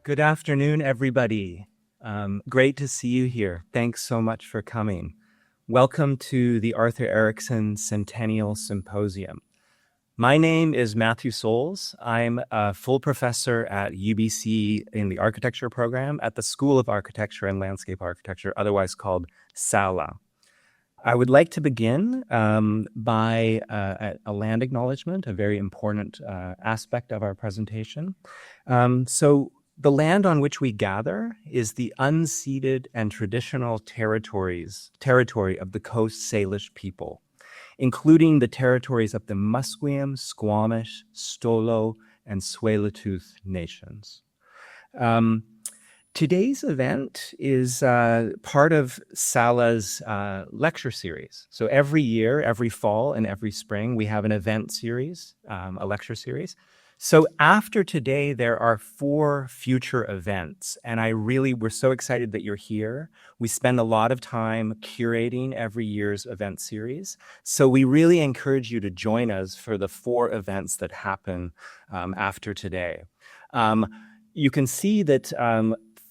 Good afternoon, everybody. Great to see you here. Thanks so much for coming. Welcome to the Arthur Erickson Centennial Symposium. My name is Matthew Souls. I'm a full professor at UBC in the architecture program at the School of Architecture and Landscape Architecture, otherwise called SALA. I would like to begin by a land acknowledgement, a very important aspect of our presentation. The land on which we gather is the unceded and traditional territory of the Coast Salish people, including the territories of the Musqueam, Squamish, Stolo, and Tsleil-Waututh nations. Today's event is part of SALA's lecture series. So every year, every fall and every spring, we have an event series, a lecture series. So after today, there are 4 future events, and we're so excited that you're here. We spend a lot of time curating every year's event series. So we really encourage you to join us for the 4 events that happen after today. You can see that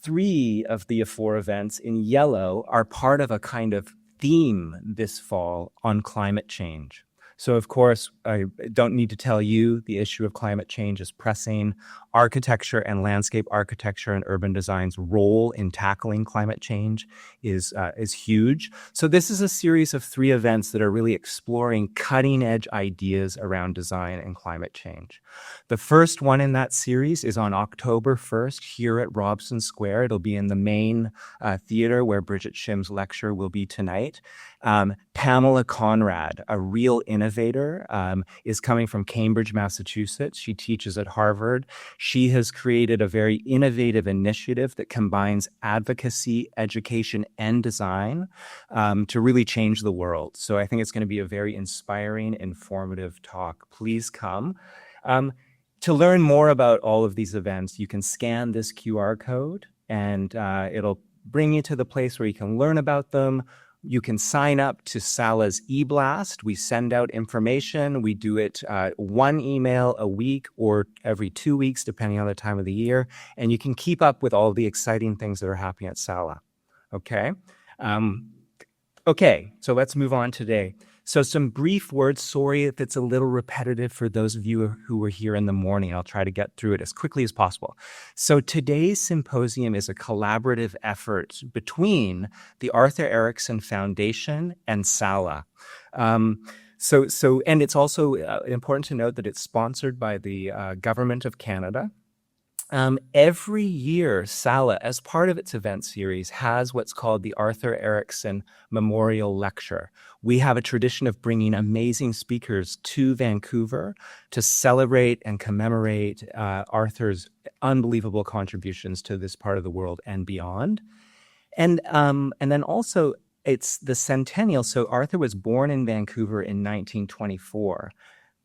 3 of the 4 events in yellow are part of a kind of theme this fall on climate change. So, of course, I don't need to tell you the issue of climate change is pressing. Architecture and landscape architecture and urban design's role in tackling climate change is huge. So this is a series of 3 events that are really exploring cutting-edge ideas around design and climate change. The first one in that series is on October 1st here at Robson Square. It'll be in the main theater where Bridget Shim's lecture will be tonight. Pamela Conrad, a real innovator, is coming from Cambridge, Massachusetts. She teaches at Harvard. She has created a very innovative initiative that combines advocacy, education, and design to really change the world. So I think it's going to be a very inspiring, informative talk. Please come. To learn more about all of these events, you can scan this QR code and it'll bring you to the place where you can learn about them. You can sign up to SALA's e-blast. We send out information. We do it 1 email a week or every 2 weeks, depending on the time of the year. And you can keep up with all the exciting things that are happening at SALA. Okay? So let's move on today. So some brief words. Sorry if it's a little repetitive for those of you who were here in the morning. I'll try to get through it as quickly as possible. So today's symposium is a collaborative effort between the Arthur Erickson Foundation and SALA. And it's also important to note that it's sponsored by the Government of Canada. Every year, SALA, as part of its event series, has what's called the Arthur Erickson Memorial Lecture. We have a tradition of bringing amazing speakers to Vancouver to celebrate and commemorate Arthur's unbelievable contributions to this part of the world and beyond. And then also, it's the Centennial. So Arthur was born in Vancouver in 1924.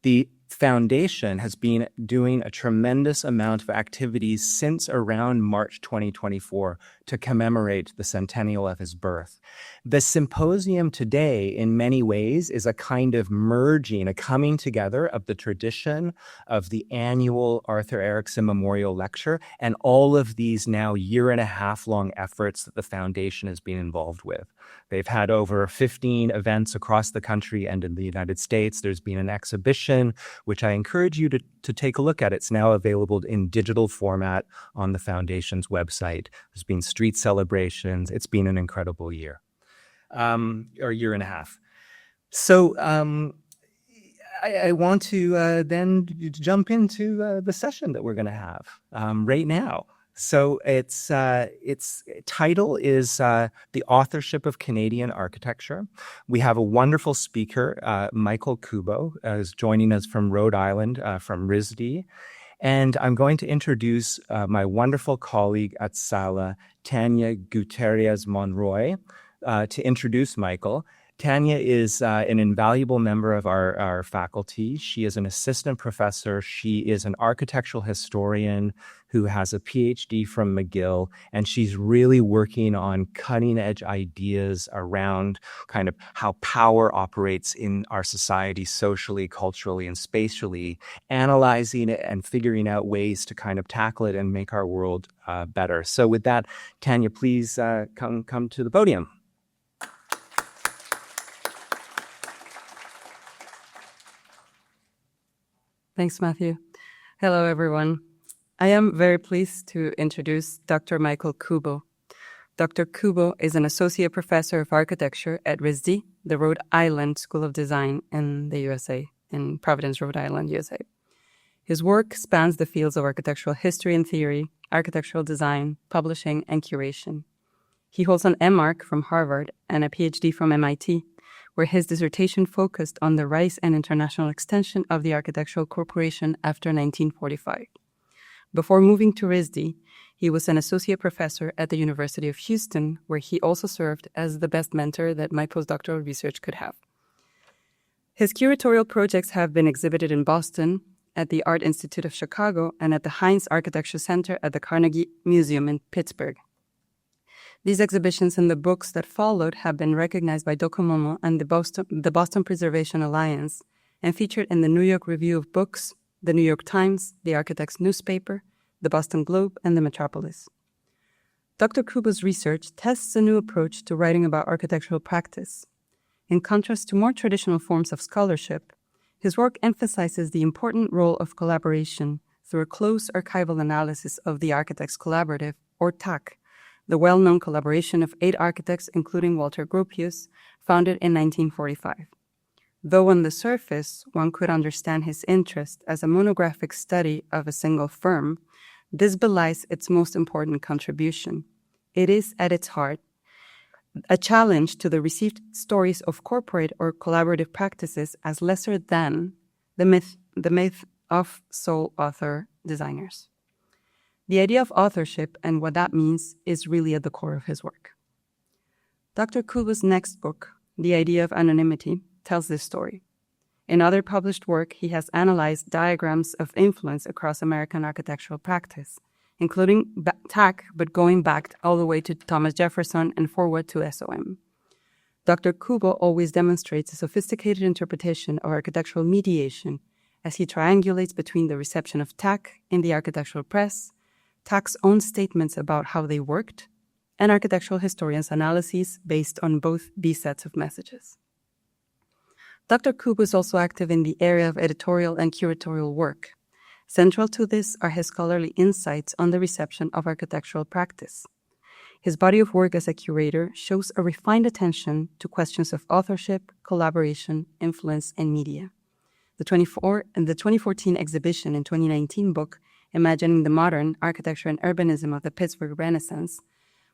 The foundation has been doing a tremendous amount of activities since around March 2024 to commemorate the centennial of his birth. The symposium today, in many ways, is a kind of merging, a coming together of the tradition of the annual Arthur Erickson Memorial Lecture and all of these now 1.5-year-long efforts that the foundation has been involved with. They've had over 15 events across the country and in the United States. There's been an exhibition, which I encourage you to take a look at. It's now available in digital format on the foundation's website. There's been street celebrations. It's been an incredible year, or 1.5 years. So I want to then jump into the session that we're going to have right now. So its title is The Authorship of Canadian Architecture. We have a wonderful speaker, Michael Kubo, is joining us from Rhode Island, from RISD. And I'm going to introduce my wonderful colleague at SALA, Tania Gutiérrez-Monroy, to introduce Michael. Tania is an invaluable member of our faculty. She is an assistant professor. She is an architectural historian who has a PhD from McGill, and she's really working on cutting-edge ideas around kind of how power operates in our society socially, culturally, and spatially, analyzing it and figuring out ways to kind of tackle it and make our world better. So with that, Tania, please come to the podium. Thanks, Matthew. Hello, everyone. I am very pleased to introduce Dr. Michael Kubo. Dr. Kubo is an associate professor of architecture at RISD, the Rhode Island School of Design in the USA, in Providence, Rhode Island, USA. His work spans the fields of architectural history and theory, architectural design, publishing, and curation. He holds an MArch from Harvard and a PhD from MIT, where his dissertation focused on the rise and international extension of the Architectural Corporation after 1945. Before moving to RISD, he was an associate professor at the University of Houston, where he also served as the best mentor that my postdoctoral research could have. His curatorial projects have been exhibited in Boston, at the Art Institute of Chicago, and at the Heinz Architecture Center at the Carnegie Museum in Pittsburgh. These exhibitions and the books that followed have been recognized by Document and the Boston Preservation Alliance and featured in the New York Review of Books, the New York Times, the Architect's Newspaper, the Boston Globe, and the Metropolis. Dr. Kubo's research tests a new approach to writing about architectural practice. In contrast to more traditional forms of scholarship, his work emphasizes the important role of collaboration through a close archival analysis of the Architects Collaborative, or TAC, the well-known collaboration of 8 architects, including Walter Gropius, founded in 1945. Though on the surface, one could understand his interest as a monographic study of a single firm, this belies its most important contribution. It is, at its heart, a challenge to the received stories of corporate or collaborative practices as lesser than the myth of sole author designers. The idea of authorship and what that means is really at the core of his work. Dr. Kubo's next book, The Idea of Anonymity, tells this story. In other published work, he has analyzed diagrams of influence across American architectural practice, including TAC, but going back all the way to Thomas Jefferson and forward to SOM. Dr. Kubo always demonstrates a sophisticated interpretation of architectural mediation as he triangulates between the reception of TAC in the architectural press, TAC's own statements about how they worked, and architectural historians' analyses based on both these sets of messages. Dr. Kubo is also active in the area of editorial and curatorial work. Central to this are his scholarly insights on the reception of architectural practice. His body of work as a curator shows a refined attention to questions of authorship, collaboration, influence, and media. The 2014 exhibition and 2019 book, Imagining the Modern Architecture and Urbanism of the Pittsburgh Renaissance,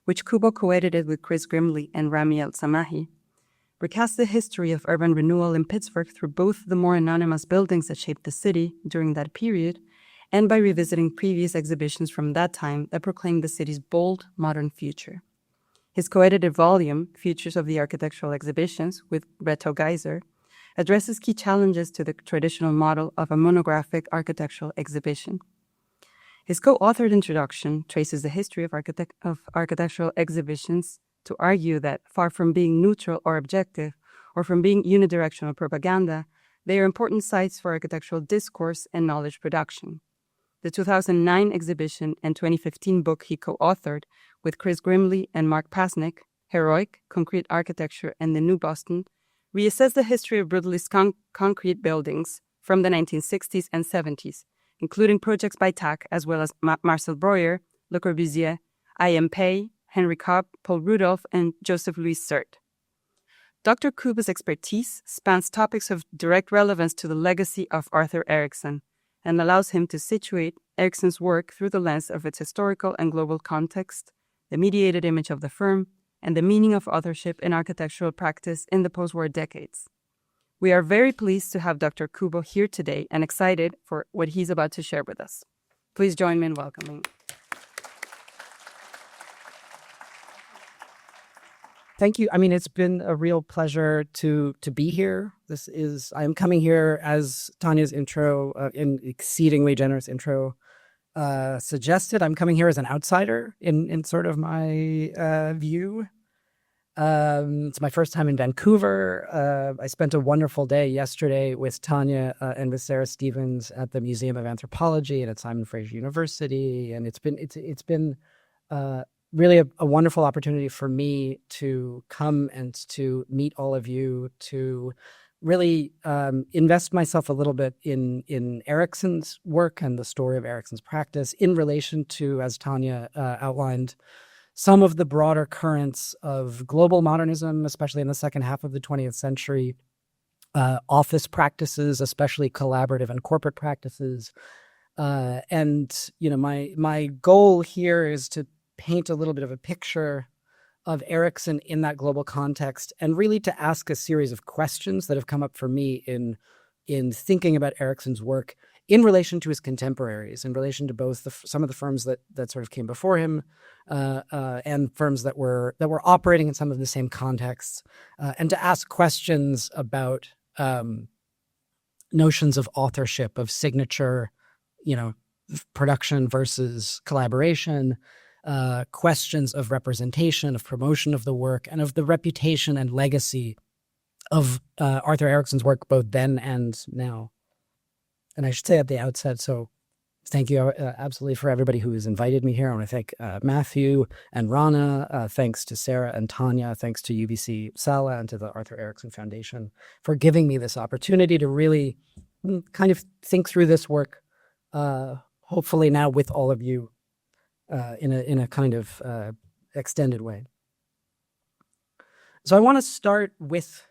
which Kubo co-edited with Chris Grimley and Rami El-Samahi, recasts the history of urban renewal in Pittsburgh through both the more anonymous buildings that shaped the city during that period and by revisiting previous exhibitions from that time that proclaimed the city's bold, modern future. His co-edited volume, Futures of the Architectural Exhibitions, with Reto Geiser, addresses key challenges to the traditional model of a monographic architectural exhibition. His co-authored introduction traces the history of architectural exhibitions to argue that, far from being neutral or objective, or from being unidirectional propaganda, they are important sites for architectural discourse and knowledge production. The 2009 exhibition and 2015 book he co-authored with Chris Grimley and Mark Pasnick, Heroic, Concrete Architecture and the New Boston, reassess the history of brutalist concrete buildings from the 1960s and 70s, including projects by TAC as well as Marcel Breuer, Le Corbusier, I.M. Pei, Henry Cobb, Paul Rudolph, and Joseph Louis Sert. Dr. Kubo's expertise spans topics of direct relevance to the legacy of Arthur Erickson and allows him to situate Erickson's work through the lens of its historical and global context, the mediated image of the firm, and the meaning of authorship in architectural practice in the post-war decades. We are very pleased to have Dr. Kubo here today and excited for what he's about to share with us. Please join me in welcoming. Thank you. I mean, it's been a real pleasure to be here. I'm coming here as Tania's intro, an exceedingly generous intro, suggested, I'm coming here as an outsider in sort of my view. It's my first time in Vancouver. I spent a wonderful day yesterday with Tania and with Sarah Stevens at the Museum of Anthropology and at Simon Fraser University, and it's been really a wonderful opportunity for me to come and to meet all of you, to really invest myself a little bit in Erickson's work and the story of Erickson's practice in relation to, as Tania outlined, some of the broader currents of global modernism, especially in the second half of the 20th century, office practices, especially collaborative and corporate practices. And, you know, my goal here is to paint a little bit of a picture of Erickson in that global context, and really to ask a series of questions that have come up for me in thinking about Erickson's work in relation to his contemporaries, in relation to both some of the firms that sort of came before him, and firms that were operating in some of the same contexts, and to ask questions about notions of authorship, of signature, you know, production versus collaboration, questions of representation, of promotion of the work, and of the reputation and legacy of Arthur Erickson's work both then and now. And I should say at the outset, so thank you absolutely for everybody who has invited me here. I want to thank Matthew and Rana, thanks to Sarah and Tania, thanks to UBC SALA and to the Arthur Erickson Foundation for giving me this opportunity to really kind of think through this work, hopefully now with all of you in a kind of extended way. So I want to start with,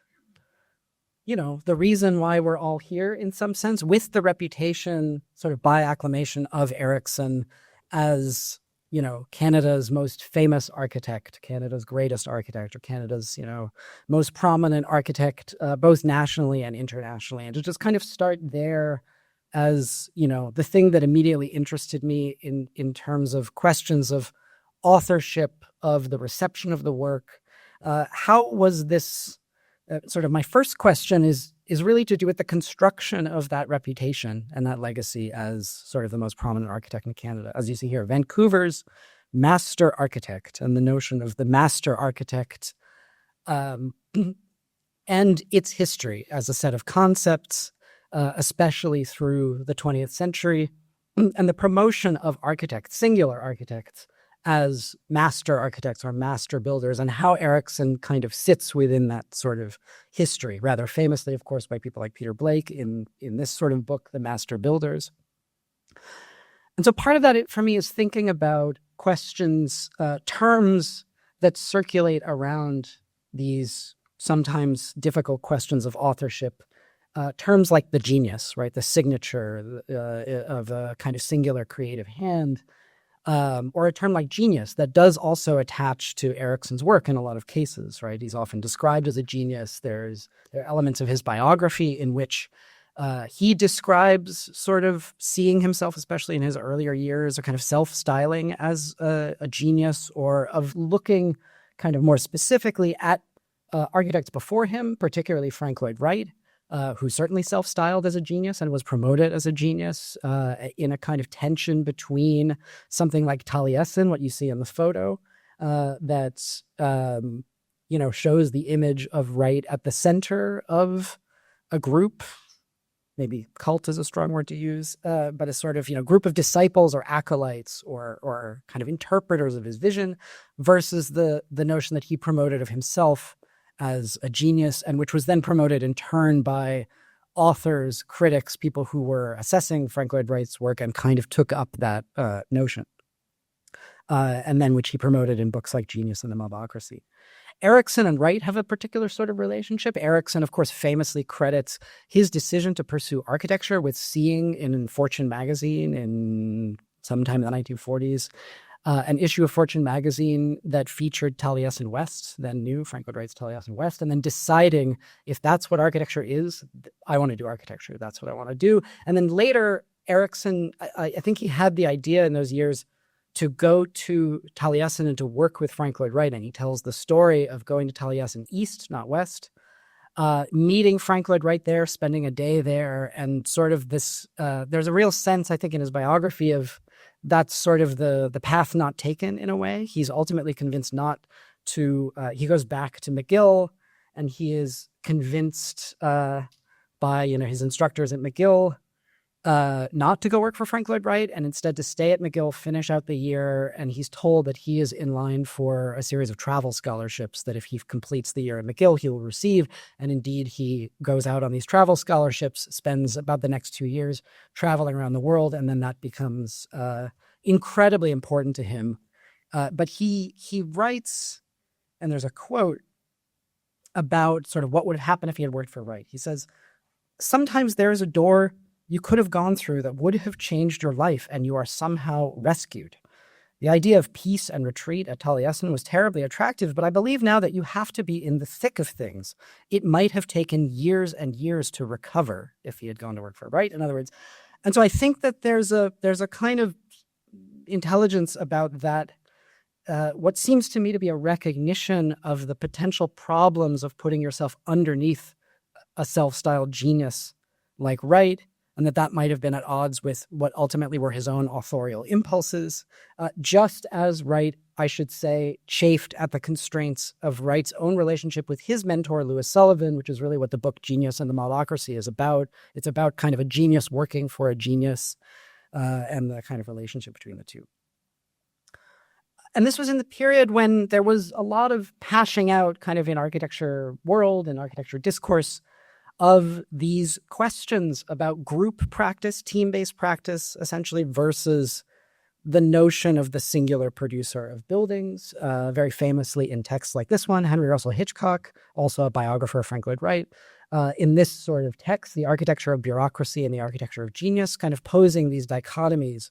you know, the reason why we're all here in some sense, with the reputation sort of by acclamation of Erickson as, you know, Canada's most famous architect, Canada's greatest architect, or Canada's, you know, most prominent architect, both nationally and internationally. And to just kind of start there as, you know, the thing that immediately interested me in terms of questions of authorship, of the reception of the work. How was this sort of my first question is really to do with the construction of that reputation and that legacy as sort of the most prominent architect in Canada. As you see here, Vancouver's master architect, and the notion of the master architect and its history as a set of concepts, especially through the 20th century, and the promotion of architects, singular architects, as master architects or master builders, and how Erickson kind of sits within that sort of history, rather famously, of course, by people like Peter Blake in this sort of book, The Master Builders. And so part of that for me is thinking about questions, terms that circulate around these sometimes difficult questions of authorship, terms like the genius, right, the signature of a kind of singular creative hand, or a term like genius that does also attach to Erickson's work in a lot of cases, right? He's often described as a genius. There are elements of his biography in which he describes sort of seeing himself, especially in his earlier years, or kind of self-styling as a genius, or of looking kind of more specifically at architects before him, particularly Frank Lloyd Wright, who certainly self-styled as a genius and was promoted as a genius in a kind of tension between something like Taliesin, what you see in the photo, that you know, shows the image of Wright at the center of a group, maybe cult is a strong word to use, but a sort of, you know, group of disciples or acolytes or kind of interpreters of his vision, versus the notion that he promoted of himself as a genius, and which was then promoted in turn by authors, critics, people who were assessing Frank Lloyd Wright's work and kind of took up that notion. And then which he promoted in books like Genius and the Mobocracy. Erickson and Wright have a particular sort of relationship. Erickson, of course, famously credits his decision to pursue architecture with seeing in Fortune magazine in sometime in the 1940s, an issue of Fortune magazine that featured Taliesin West, then new Frank Lloyd Wright's Taliesin West, and then deciding, if that's what architecture is, I want to do architecture. That's what I want to do. And then later, Erickson, I think he had the idea in those years to go to Taliesin and to work with Frank Lloyd Wright. And he tells the story of going to Taliesin East, not West, meeting Frank Lloyd Wright there, spending a day there, and sort of this, there's a real sense, I think, in his biography of that's sort of the path not taken in a way. He's ultimately convinced not to, he goes back to McGill, and he is convinced by his instructors at McGill not to go work for Frank Lloyd Wright, and instead to stay at McGill, finish out the year. And he's told that he is in line for a series of travel scholarships that if he completes the year at McGill, he will receive. And indeed, he goes out on these travel scholarships, spends about the next 2 years traveling around the world, and then that becomes incredibly important to him. But he writes, and there's a quote about sort of what would have happened if he had worked for Wright. He says, "Sometimes there is a door you could have gone through that would have changed your life, and you are somehow rescued. The idea of peace and retreat at Taliesin was terribly attractive, but I believe now that you have to be in the thick of things. It might have taken years and years to recover if he had gone to work for Wright," in other words. And so I think that there's a kind of intelligence about that, what seems to me to be a recognition of the potential problems of putting yourself underneath a self-styled genius like Wright, and that might have been at odds with what ultimately were his own authorial impulses, just as Wright, I should say, chafed at the constraints of Wright's own relationship with his mentor, Louis Sullivan, which is really what the book Genius and the Modelocracy is about. It's about kind of a genius working for a genius, and the kind of relationship between the two. And this was in the period when there was a lot of hashing out kind of in architecture world and architecture discourse of these questions about group practice, team-based practice, essentially, versus the notion of the singular producer of buildings. Very famously in texts like this one, Henry Russell Hitchcock, also a biographer of Frank Lloyd Wright, in this sort of text, The Architecture of Bureaucracy and the Architecture of Genius, kind of posing these dichotomies.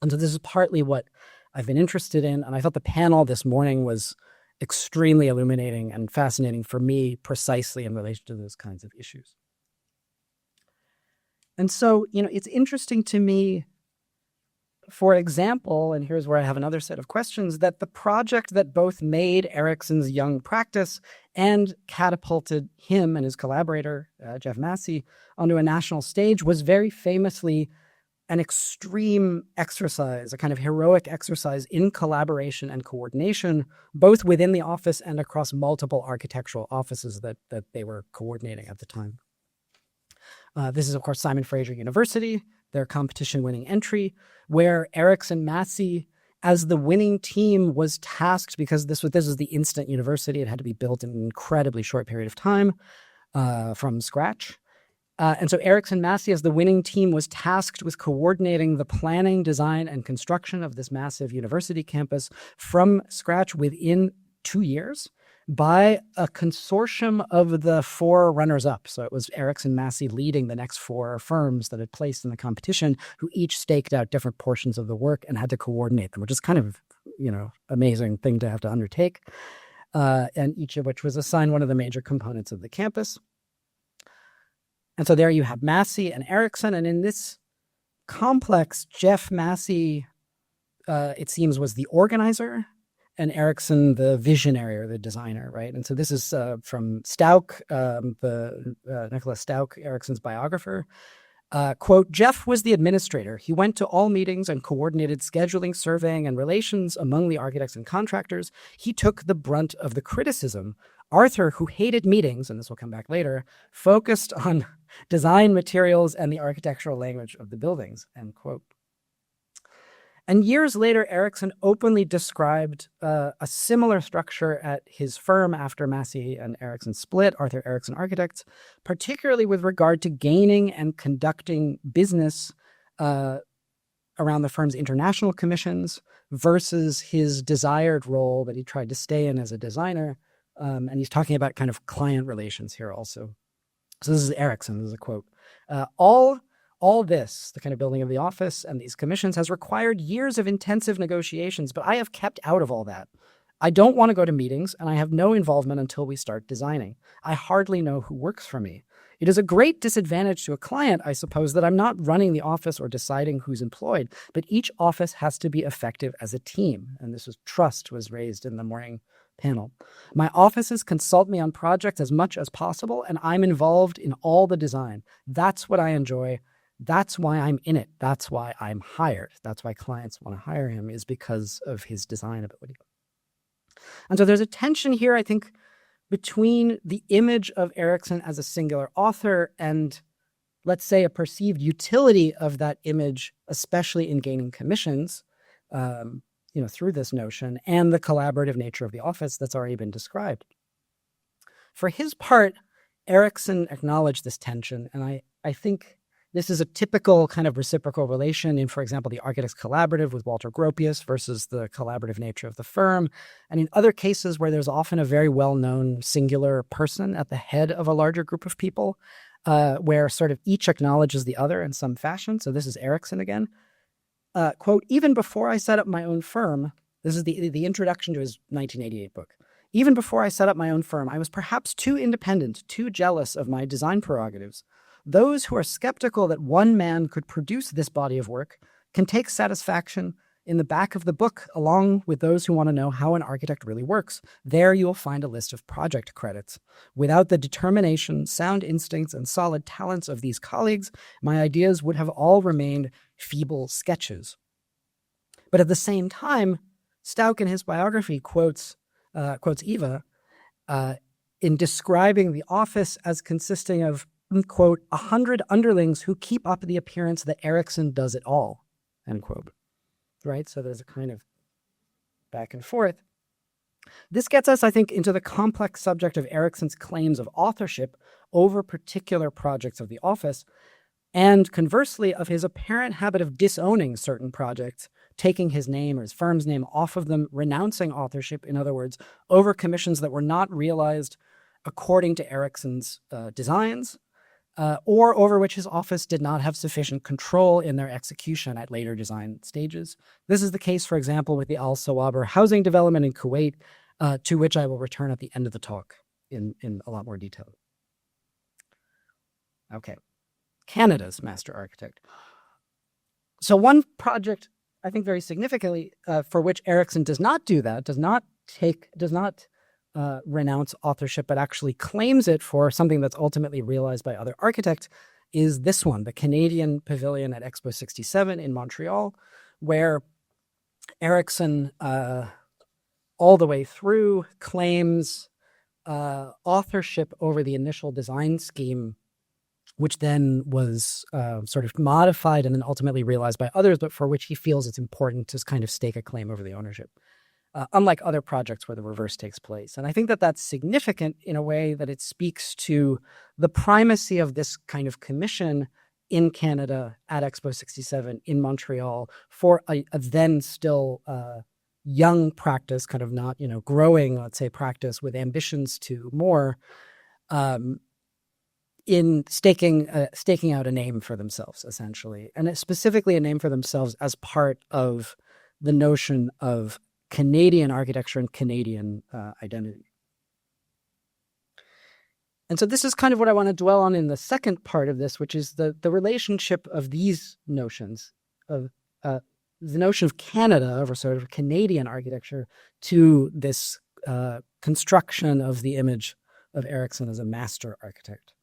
And so this is partly what I've been interested in, and I thought the panel this morning was extremely illuminating and fascinating for me precisely in relation to those kinds of issues. And so, it's interesting to me, for example, and here's where I have another set of questions, that the project that both made Erickson's young practice and catapulted him and his collaborator, Jeff Massey, onto a national stage was very famously an extreme exercise, a kind of heroic exercise in collaboration and coordination, both within the office and across multiple architectural offices that they were coordinating at the time. This is, of course, Simon Fraser University, their competition-winning entry, where Erickson Massey, as the winning team, was tasked, because this was the instant university. It had to be built in an incredibly short period of time from scratch. And so Erickson Massey, as the winning team, was tasked with coordinating the planning, design, and construction of this massive university campus from scratch within 2 years by a consortium of the 4 runners-up. So it was Erickson Massey leading the next 4 firms that had placed in the competition, who each staked out different portions of the work and had to coordinate them, which is kind of, amazing thing to have to undertake. And each of which was assigned one of the major components of the campus. And so there you have Massey and Erickson. And in this complex, Jeff Massey, it seems, was the organizer, and Erickson the visionary or the designer, right? And so this is from Stauch, Nicholas Stauch, Erickson's biographer. Quote, "Jeff was the administrator. He went to all meetings and coordinated scheduling, surveying, and relations among the architects and contractors. He took the brunt of the criticism. Arthur, who hated meetings," and this will come back later, "focused on design materials and the architectural language of the buildings," end quote. And years later, Erickson openly described a similar structure at his firm after Massey and Erickson split, Arthur Erickson Architects, particularly with regard to gaining and conducting business around the firm's international commissions versus his desired role that he tried to stay in as a designer. And he's talking about kind of client relations here also. So this is Erickson, this is a quote. All this, the kind of building of the office and these commissions, has required years of intensive negotiations, but I have kept out of all that. I don't want to go to meetings, and I have no involvement until we start designing. I hardly know who works for me. It is a great disadvantage to a client, I suppose, that I'm not running the office or deciding who's employed, but each office has to be effective as a team. And this was trust was raised in the morning panel. My offices consult me on projects as much as possible, and I'm involved in all the design. That's what I enjoy. That's why I'm in it. That's why I'm hired. That's why clients want to hire him, is because of his design ability. And so there's a tension here, I think, between the image of Erickson as a singular author and, let's say, a perceived utility of that image, especially in gaining commissions, through this notion, and the collaborative nature of the office that's already been described. For his part, Erickson acknowledged this tension, and I think this is a typical kind of reciprocal relation in, for example, the Architects Collaborative with Walter Gropius versus the collaborative nature of the firm. And in other cases where there's often a very well-known singular person at the head of a larger group of people, where sort of each acknowledges the other in some fashion. So this is Erickson again. Quote, even before I set up my own firm, this is the introduction to his 1988 book. Even before I set up my own firm, I was perhaps too independent, too jealous of my design prerogatives. Those who are skeptical that one man could produce this body of work can take satisfaction in the back of the book, along with those who want to know how an architect really works. There you will find a list of project credits. Without the determination, sound instincts, and solid talents of these colleagues, my ideas would have all remained feeble sketches. But at the same time, Stauch in his biography quotes Eva in describing the office as consisting of, quote, 100 underlings who keep up the appearance that Erickson does it all, end quote. Right? So there's a kind of back and forth. This gets us, I think, into the complex subject of Erickson's claims of authorship over particular projects of the office, and conversely of his apparent habit of disowning certain projects, taking his name or his firm's name off of them, renouncing authorship, in other words, over commissions that were not realized according to Erickson's designs, or over which his office did not have sufficient control in their execution at later design stages. This is the case, for example, with the Al Sawaber housing development in Kuwait, to which I will return at the end of the talk in a lot more detail. Okay, Canada's master architect. So one project, I think very significantly, for which Erickson does not do that, does not renounce authorship, but actually claims it for something that's ultimately realized by other architects, is this one, the Canadian Pavilion at Expo 67 in Montreal, where Erickson, all the way through, claims authorship over the initial design scheme, which then was sort of modified and then ultimately realized by others, but for which he feels it's important to kind of stake a claim over the ownership. Unlike other projects where the reverse takes place. And I think that that's significant in a way that it speaks to the primacy of this kind of commission in Canada at Expo 67 in Montreal for a then still young practice, kind of not, growing, let's say, practice with ambitions to more, in staking out a name for themselves, essentially. And specifically a name for themselves as part of the notion of Canadian architecture and Canadian identity. And so this is kind of what I want to dwell on in the second part of this, which is the relationship of these notions, of the notion of Canada, or sort of Canadian architecture, to this construction of the image of Erickson as a master architect.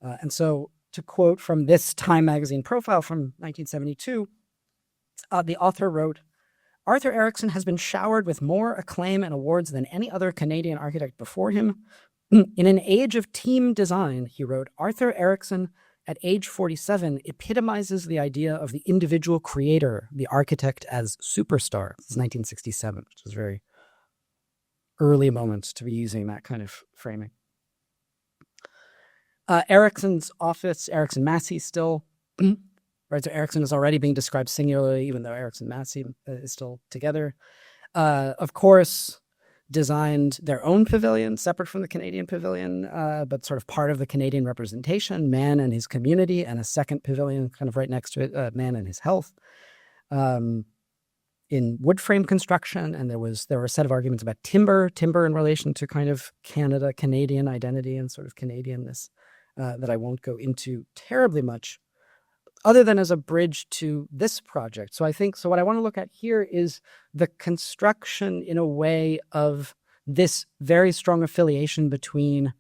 And so to quote from this Time magazine profile from 1972, the author wrote, Arthur Erickson has been showered with more acclaim and awards than any other Canadian architect before him. In an age of team design, he wrote, Arthur Erickson, at age 47, epitomizes the idea of the individual creator, the architect as superstar. This is 1967, which is very early moments to be using that kind of framing. Erickson's office, Erickson Massey still, right, so Erickson is already being described singularly, even though Erickson Massey is still together. Of course, designed their own pavilion, separate from the Canadian pavilion, but sort of part of the Canadian representation, Man and His Community, and a second pavilion kind of right next to it, Man and His Health, in wood frame construction. And there were a set of arguments about timber in relation to kind of Canadian identity and sort of Canadianness that I won't go into terribly much, other than as a bridge to this project. So what I want to look at here is the construction in a way of this very strong affiliation between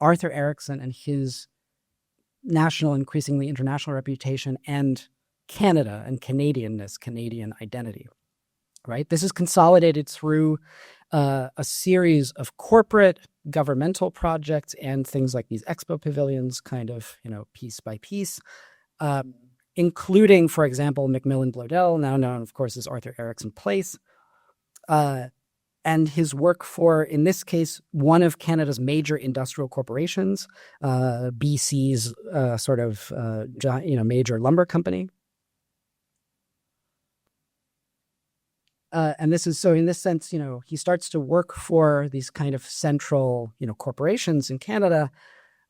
Arthur Erickson and his national, increasingly international reputation, and Canada and Canadianness, Canadian identity, right? This is consolidated through a series of corporate governmental projects and things like these expo pavilions, kind of, piece by piece, including, for example, Macmillan Bloedel, now known, of course, as Arthur Erickson Place, and his work for, in this case, one of Canada's major industrial corporations, BC's major lumber company. And this is, so in this sense, he starts to work for these kind of central, corporations in Canada.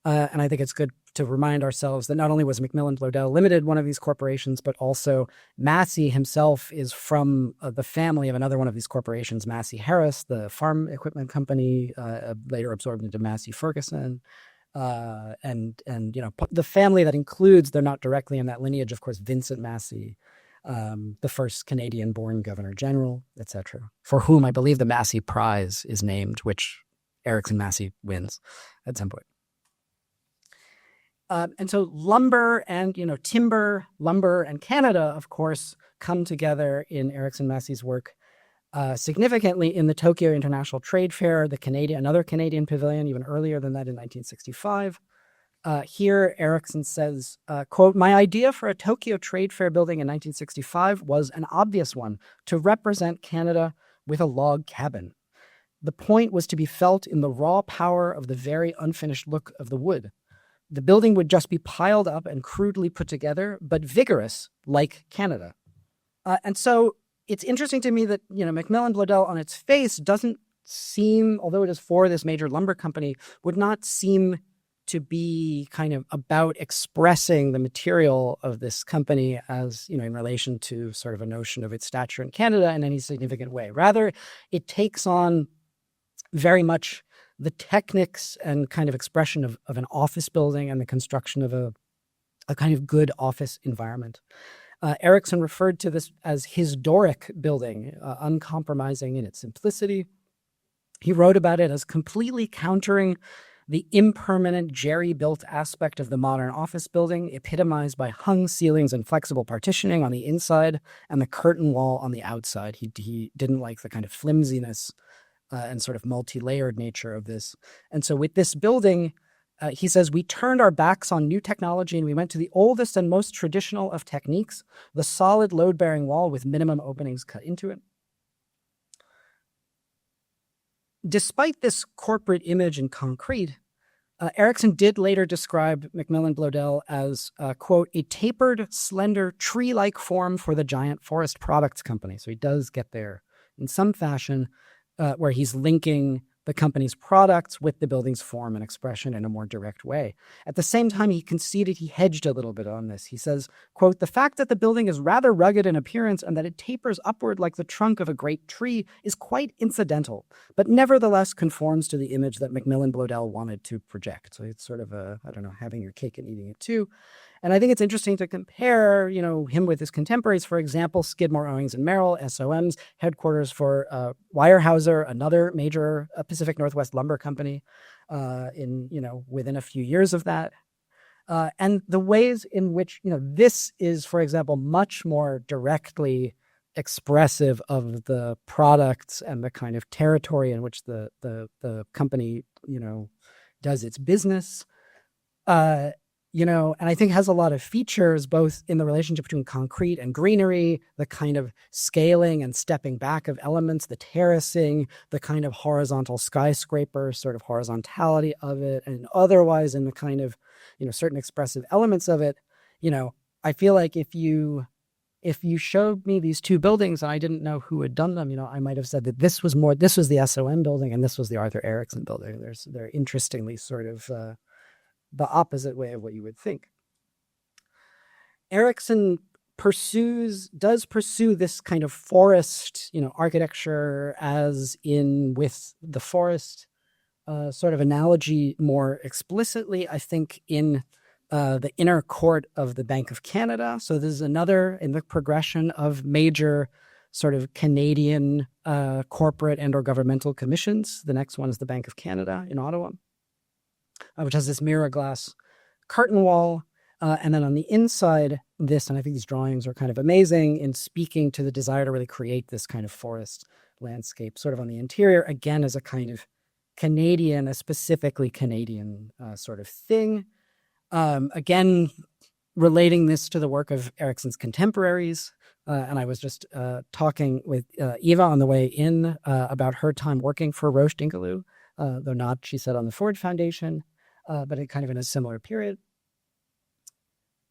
And I think it's good to remind ourselves that not only was Macmillan Bloedel Limited one of these corporations, but also Massey himself is from the family of another one of these corporations, Massey Harris, the farm equipment company, later absorbed into Massey Ferguson. And the family that includes, they're not directly in that lineage, of course, Vincent Massey, the first Canadian-born Governor General, etc., for whom I believe the Massey Prize is named, which Erickson Massey wins at some point. And so lumber and, timber, lumber and Canada, of course, come together in Erickson Massey's work significantly in the Tokyo International Trade Fair, another Canadian pavilion, even earlier than that in 1965. Here, Erickson says, quote, "My idea for a Tokyo Trade Fair building in 1965 was an obvious one, to represent Canada with a log cabin. The point was to be felt in the raw power of the very unfinished look of the wood. The building would just be piled up and crudely put together, but vigorous, like Canada." And so it's interesting to me that, Macmillan Bloedel on its face doesn't seem, although it is for this major lumber company, would not seem to be kind of about expressing the material of this company as, in relation to sort of a notion of its stature in Canada in any significant way. Rather, it takes on very much the techniques and kind of expression of an office building and the construction of a kind of good office environment. Erickson referred to this as his Doric building, uncompromising in its simplicity. He wrote about it as completely countering the impermanent jerry-built aspect of the modern office building, epitomized by hung ceilings and flexible partitioning on the inside and the curtain wall on the outside. He didn't like the kind of flimsiness and sort of multi-layered nature of this. And so with this building, he says, "We turned our backs on new technology and we went to the oldest and most traditional of techniques, the solid load-bearing wall with minimum openings cut into it." Despite this corporate image in concrete, Erickson did later describe Macmillan Bloedel as, quote, "a tapered, slender, tree-like form for the giant forest products company." So he does get there in some fashion, where he's linking the company's products with the building's form and expression in a more direct way. At the same time, he conceded he hedged a little bit on this. He says, quote, "The fact that the building is rather rugged in appearance and that it tapers upward like the trunk of a great tree is quite incidental, but nevertheless conforms to the image that Macmillan Bloedel wanted to project." So it's sort of having your cake and eating it too. And I think it's interesting to compare, him with his contemporaries. For example, Skidmore, Owings and Merrill, SOM's headquarters for Weyerhaeuser, another major Pacific Northwest lumber company, within a few years of that. And the ways in which, this is, for example, much more directly expressive of the products and the kind of territory in which the company, does its business. And I think has a lot of features, both in the relationship between concrete and greenery, the kind of scaling and stepping back of elements, the terracing, the kind of horizontal skyscraper sort of horizontality of it, and otherwise in the kind of, certain expressive elements of it. I feel like if you showed me these two buildings and I didn't know who had done them, I might have said that this was the SOM building and this was the Arthur Erickson building. They're interestingly sort of the opposite way of what you would think. Erickson does pursue this kind of forest, architecture as in with the forest sort of analogy more explicitly, I think, in the inner court of the Bank of Canada. So this is another in the progression of major sort of Canadian corporate and or governmental commissions. The next one is the Bank of Canada in Ottawa, which has this mirror glass curtain wall. And then on the inside, this, and I think these drawings are kind of amazing in speaking to the desire to really create this kind of forest landscape sort of on the interior, again, as a kind of Canadian, a specifically Canadian sort of thing. Again, relating this to the work of Erickson's contemporaries. And I was just talking with Eva on the way in about her time working for Roche Dinkeloo, though not, she said, on the Ford Foundation, but kind of in a similar period.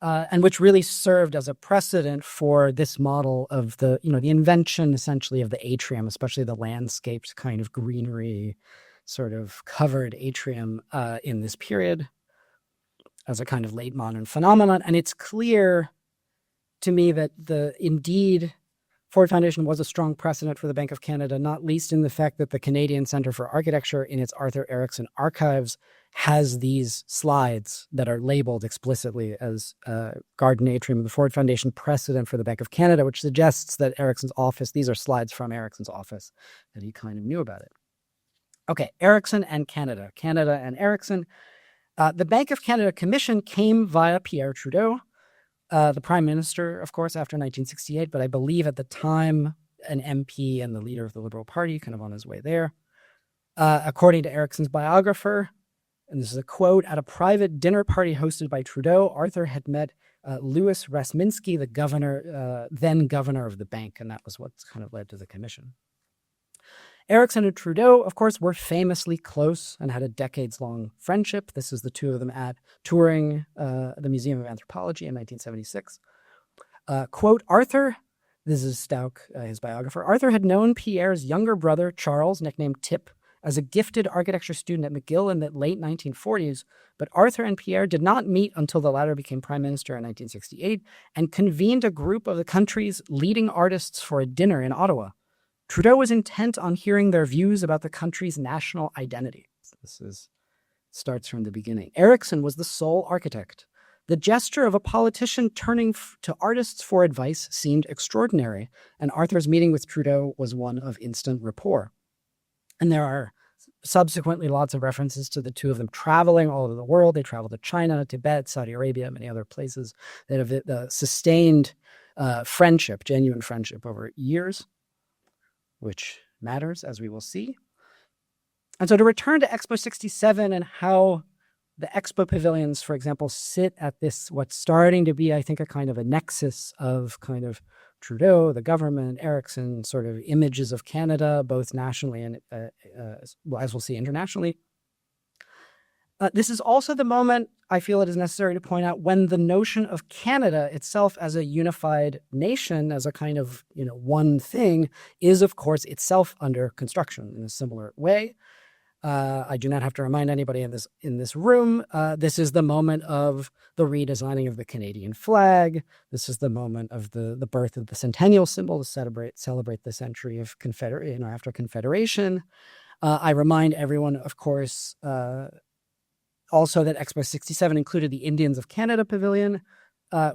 And which really served as a precedent for this model of the invention essentially of the atrium, especially the landscaped kind of greenery, sort of covered atrium in this period as a kind of late modern phenomenon. And it's clear to me that indeed Ford Foundation was a strong precedent for the Bank of Canada, not least in the fact that the Canadian Centre for Architecture in its Arthur Erickson archives has these slides that are labeled explicitly as Garden Atrium of the Ford Foundation precedent for the Bank of Canada, which suggests that Erickson's office, these are slides from Erickson's office, that he kind of knew about it. Okay, Erickson and Canada, Canada and Erickson. The Bank of Canada Commission came via Pierre Trudeau, the Prime Minister, of course, after 1968, but I believe at the time an MP and the leader of the Liberal Party, kind of on his way there. According to Erickson's biographer, and this is a quote, at a private dinner party hosted by Trudeau, Arthur had met Louis Rasminski, the governor, then governor of the bank, and that was what kind of led to the commission. Erickson and Trudeau, of course, were famously close and had a decades-long friendship. This is the two of them touring the Museum of Anthropology in 1976. Quote, Arthur, this is Stauck, his biographer, Arthur had known Pierre's younger brother, Charles, nicknamed Tip, as a gifted architecture student at McGill in the late 1940s, but Arthur and Pierre did not meet until the latter became prime minister in 1968 and convened a group of the country's leading artists for a dinner in Ottawa. Trudeau was intent on hearing their views about the country's national identity. This starts from the beginning. Erickson was the sole architect. The gesture of a politician turning to artists for advice seemed extraordinary, and Arthur's meeting with Trudeau was one of instant rapport. And there are subsequently lots of references to the two of them traveling all over the world. They traveled to China, Tibet, Saudi Arabia, many other places that have sustained friendship, genuine friendship over years, which matters, as we will see. And so to return to Expo 67 and how the Expo pavilions, for example, sit at this, what's starting to be, I think, a kind of a nexus of kind of Trudeau, the government, Erickson, sort of images of Canada, both nationally and, as we'll see, internationally. This is also the moment, I feel it is necessary to point out, when the notion of Canada itself as a unified nation, as a kind of, one thing, is, of course, itself under construction in a similar way. I do not have to remind anybody in this room. This is the moment of the redesigning of the Canadian flag. This is the moment of the birth of the Centennial symbol to celebrate the century of after Confederation. I remind everyone, of course, also that Expo 67 included the Indians of Canada Pavilion,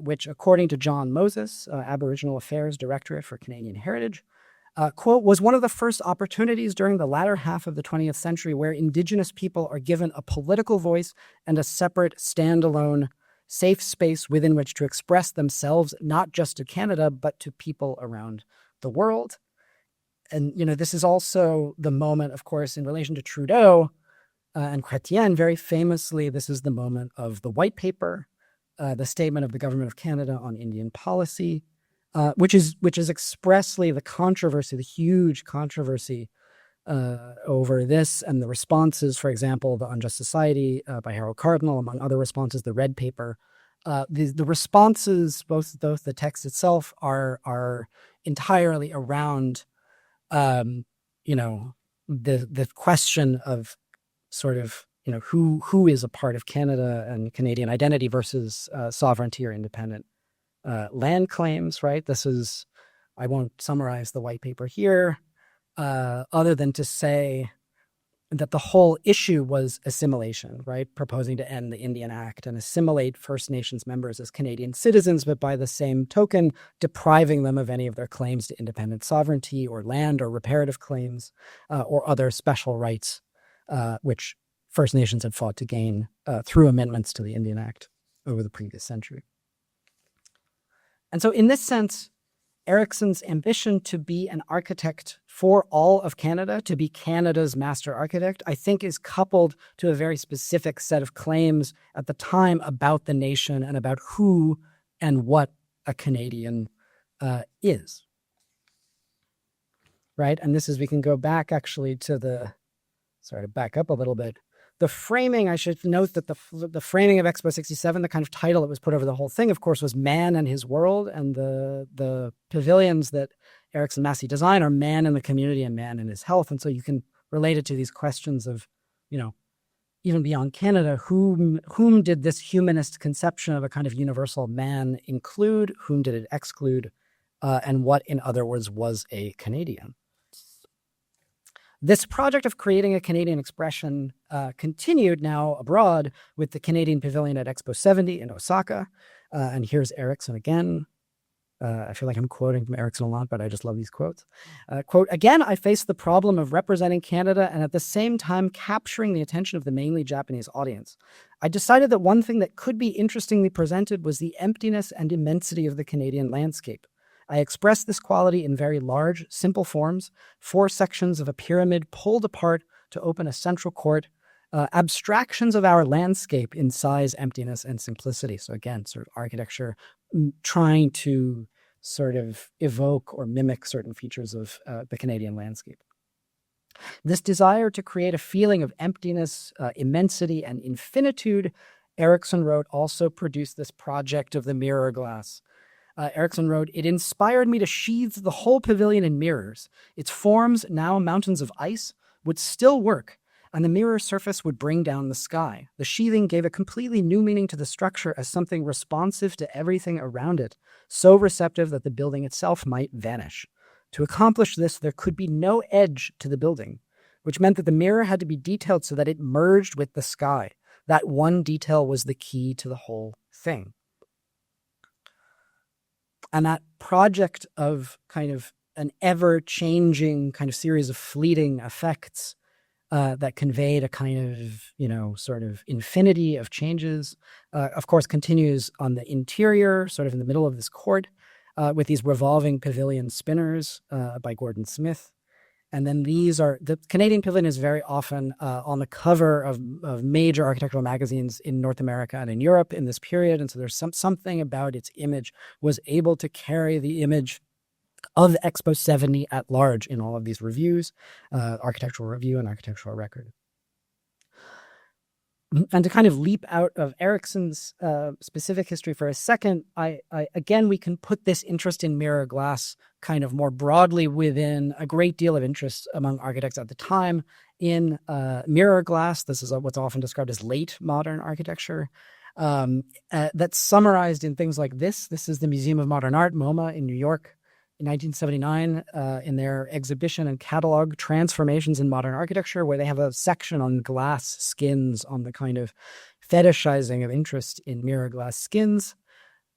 which, according to John Moses, Aboriginal Affairs Directorate for Canadian Heritage, quote, was one of the first opportunities during the latter half of the 20th century where Indigenous people are given a political voice and a separate, standalone, safe space within which to express themselves, not just to Canada, but to people around the world. And, this is also the moment, of course, in relation to Trudeau and Chrétien, very famously, this is the moment of the white paper, the statement of the Government of Canada on Indian policy, which is expressly the controversy, the huge controversy over this and the responses, for example, the Unjust Society by Harold Cardinal, among other responses, the Red Paper. The responses, both the text itself, are entirely around, the question of sort of, who is a part of Canada and Canadian identity versus sovereignty or independent land claims, right? I won't summarize the white paper here, other than to say that the whole issue was assimilation, right? Proposing to end the Indian Act and assimilate First Nations members as Canadian citizens, but by the same token, depriving them of any of their claims to independent sovereignty or land or reparative claims or other special rights, which First Nations had fought to gain through amendments to the Indian Act. over the previous century. And so in this sense, Erickson's ambition to be an architect for all of Canada, to be Canada's master architect, I think is coupled to a very specific set of claims at the time about the nation and about who and what a Canadian is. Right? And this is, we can go back actually to the, sorry to back up a little bit. The framing, I should note that the framing of Expo 67, the kind of title that was put over the whole thing, of course, was Man and His World. And the pavilions that Erickson Massey designed are man in the community and man in his health. And so you can relate it to these questions of, you know, even beyond Canada, whom did this humanist conception of a kind of universal man include? Whom did it exclude? And what, in other words, was a Canadian? This project of creating a Canadian expression continued now abroad with the Canadian Pavilion at Expo 70 in Osaka. And here's Erickson again. I feel like I'm quoting from Erickson a lot, but I just love these quotes. Quote, again, I faced the problem of representing Canada and at the same time capturing the attention of the mainly Japanese audience. I decided that one thing that could be interestingly presented was the emptiness and immensity of the Canadian landscape. I expressed this quality in very large, simple forms, 4 sections of a pyramid pulled apart to open a central court, abstractions of our landscape in size, emptiness, and simplicity. So again, sort of architecture trying to sort of evoke or mimic certain features of the Canadian landscape. This desire to create a feeling of emptiness, immensity, and infinitude, Erickson wrote, also produced this project of the mirror glass. Erickson wrote, it inspired me to sheathe the whole pavilion in mirrors. Its forms, now mountains of ice, would still work, and the mirror surface would bring down the sky. The sheathing gave a completely new meaning to the structure as something responsive to everything around it, so receptive that the building itself might vanish. To accomplish this, there could be no edge to the building, which meant that the mirror had to be detailed so that it merged with the sky. That one detail was the key to the whole thing. And that project of kind of an ever-changing kind of series of fleeting effects that conveyed a kind of, you know, sort of infinity of changes, of course, continues on the interior, sort of in the middle of this court, with these revolving pavilion spinners by Gordon Smith. And then these are, the Canadian Pavilion is very often on the cover of major architectural magazines in North America and in Europe in this period. And so there's something about its image was able to carry the image of Expo 70 at large in all of these reviews, Architectural Review and Architectural Record. And to kind of leap out of Erickson's specific history for a second, again, we can put this interest in mirror glass kind of more broadly within a great deal of interest among architects at the time in mirror glass. This is what's often described as late modern architecture. That's summarized in things like this. This is the Museum of Modern Art, MoMA, in New York. In 1979, in their exhibition and catalog, Transformations in Modern Architecture, where they have a section on glass skins, on the kind of fetishizing of interest in mirror glass skins.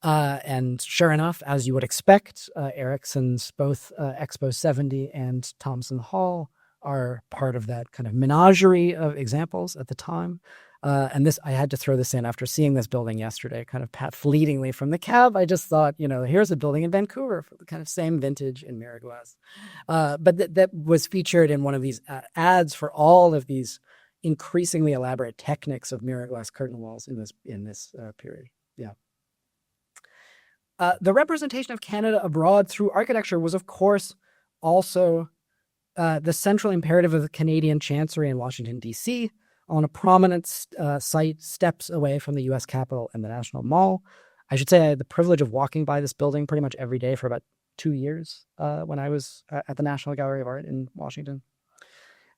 And sure enough, as you would expect, Erickson's both Expo 70 and Thompson Hall are part of that kind of menagerie of examples at the time. And this, I had to throw this in after seeing this building yesterday, kind of fleetingly from the cab. I just thought, you know, here's a building in Vancouver for the kind of same vintage in mirror glass. But that was featured in one of these ads for all of these increasingly elaborate techniques of mirror glass curtain walls in this period. Yeah. The representation of Canada abroad through architecture was, of course, also the central imperative of the Canadian Chancery in Washington, D.C., on a prominent site steps away from the U.S. Capitol and the National Mall. I should say I had the privilege of walking by this building pretty much every day for about 2 years when I was at the National Gallery of Art in Washington.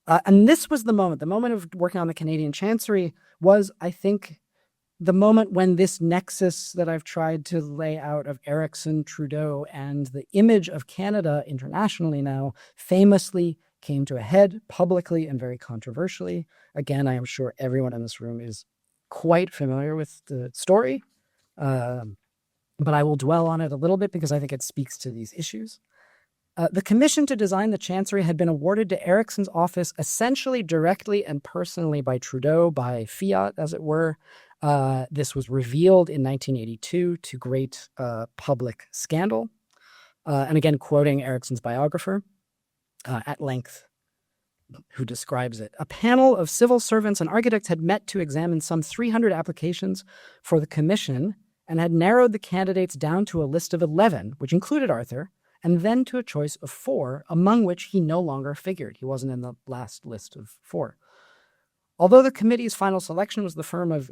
And this was the moment of working on the Canadian Chancery was, I think, the moment when this nexus that I've tried to lay out of Erickson, Trudeau, and the image of Canada internationally now famously came to a head publicly and very controversially. Again, I am sure everyone in this room is quite familiar with the story, but I will dwell on it a little bit because I think it speaks to these issues. The commission to design the chancery had been awarded to Erickson's office essentially directly and personally by Trudeau, by fiat, as it were. This was revealed in 1982 to great public scandal. And again, quoting Erickson's biographer at length, who describes it. A panel of civil servants and architects had met to examine some 300 applications for the commission and had narrowed the candidates down to a list of 11, which included Arthur, and then to a choice of 4, among which he no longer figured. He wasn't in the last list of 4. Although the committee's final selection was the firm of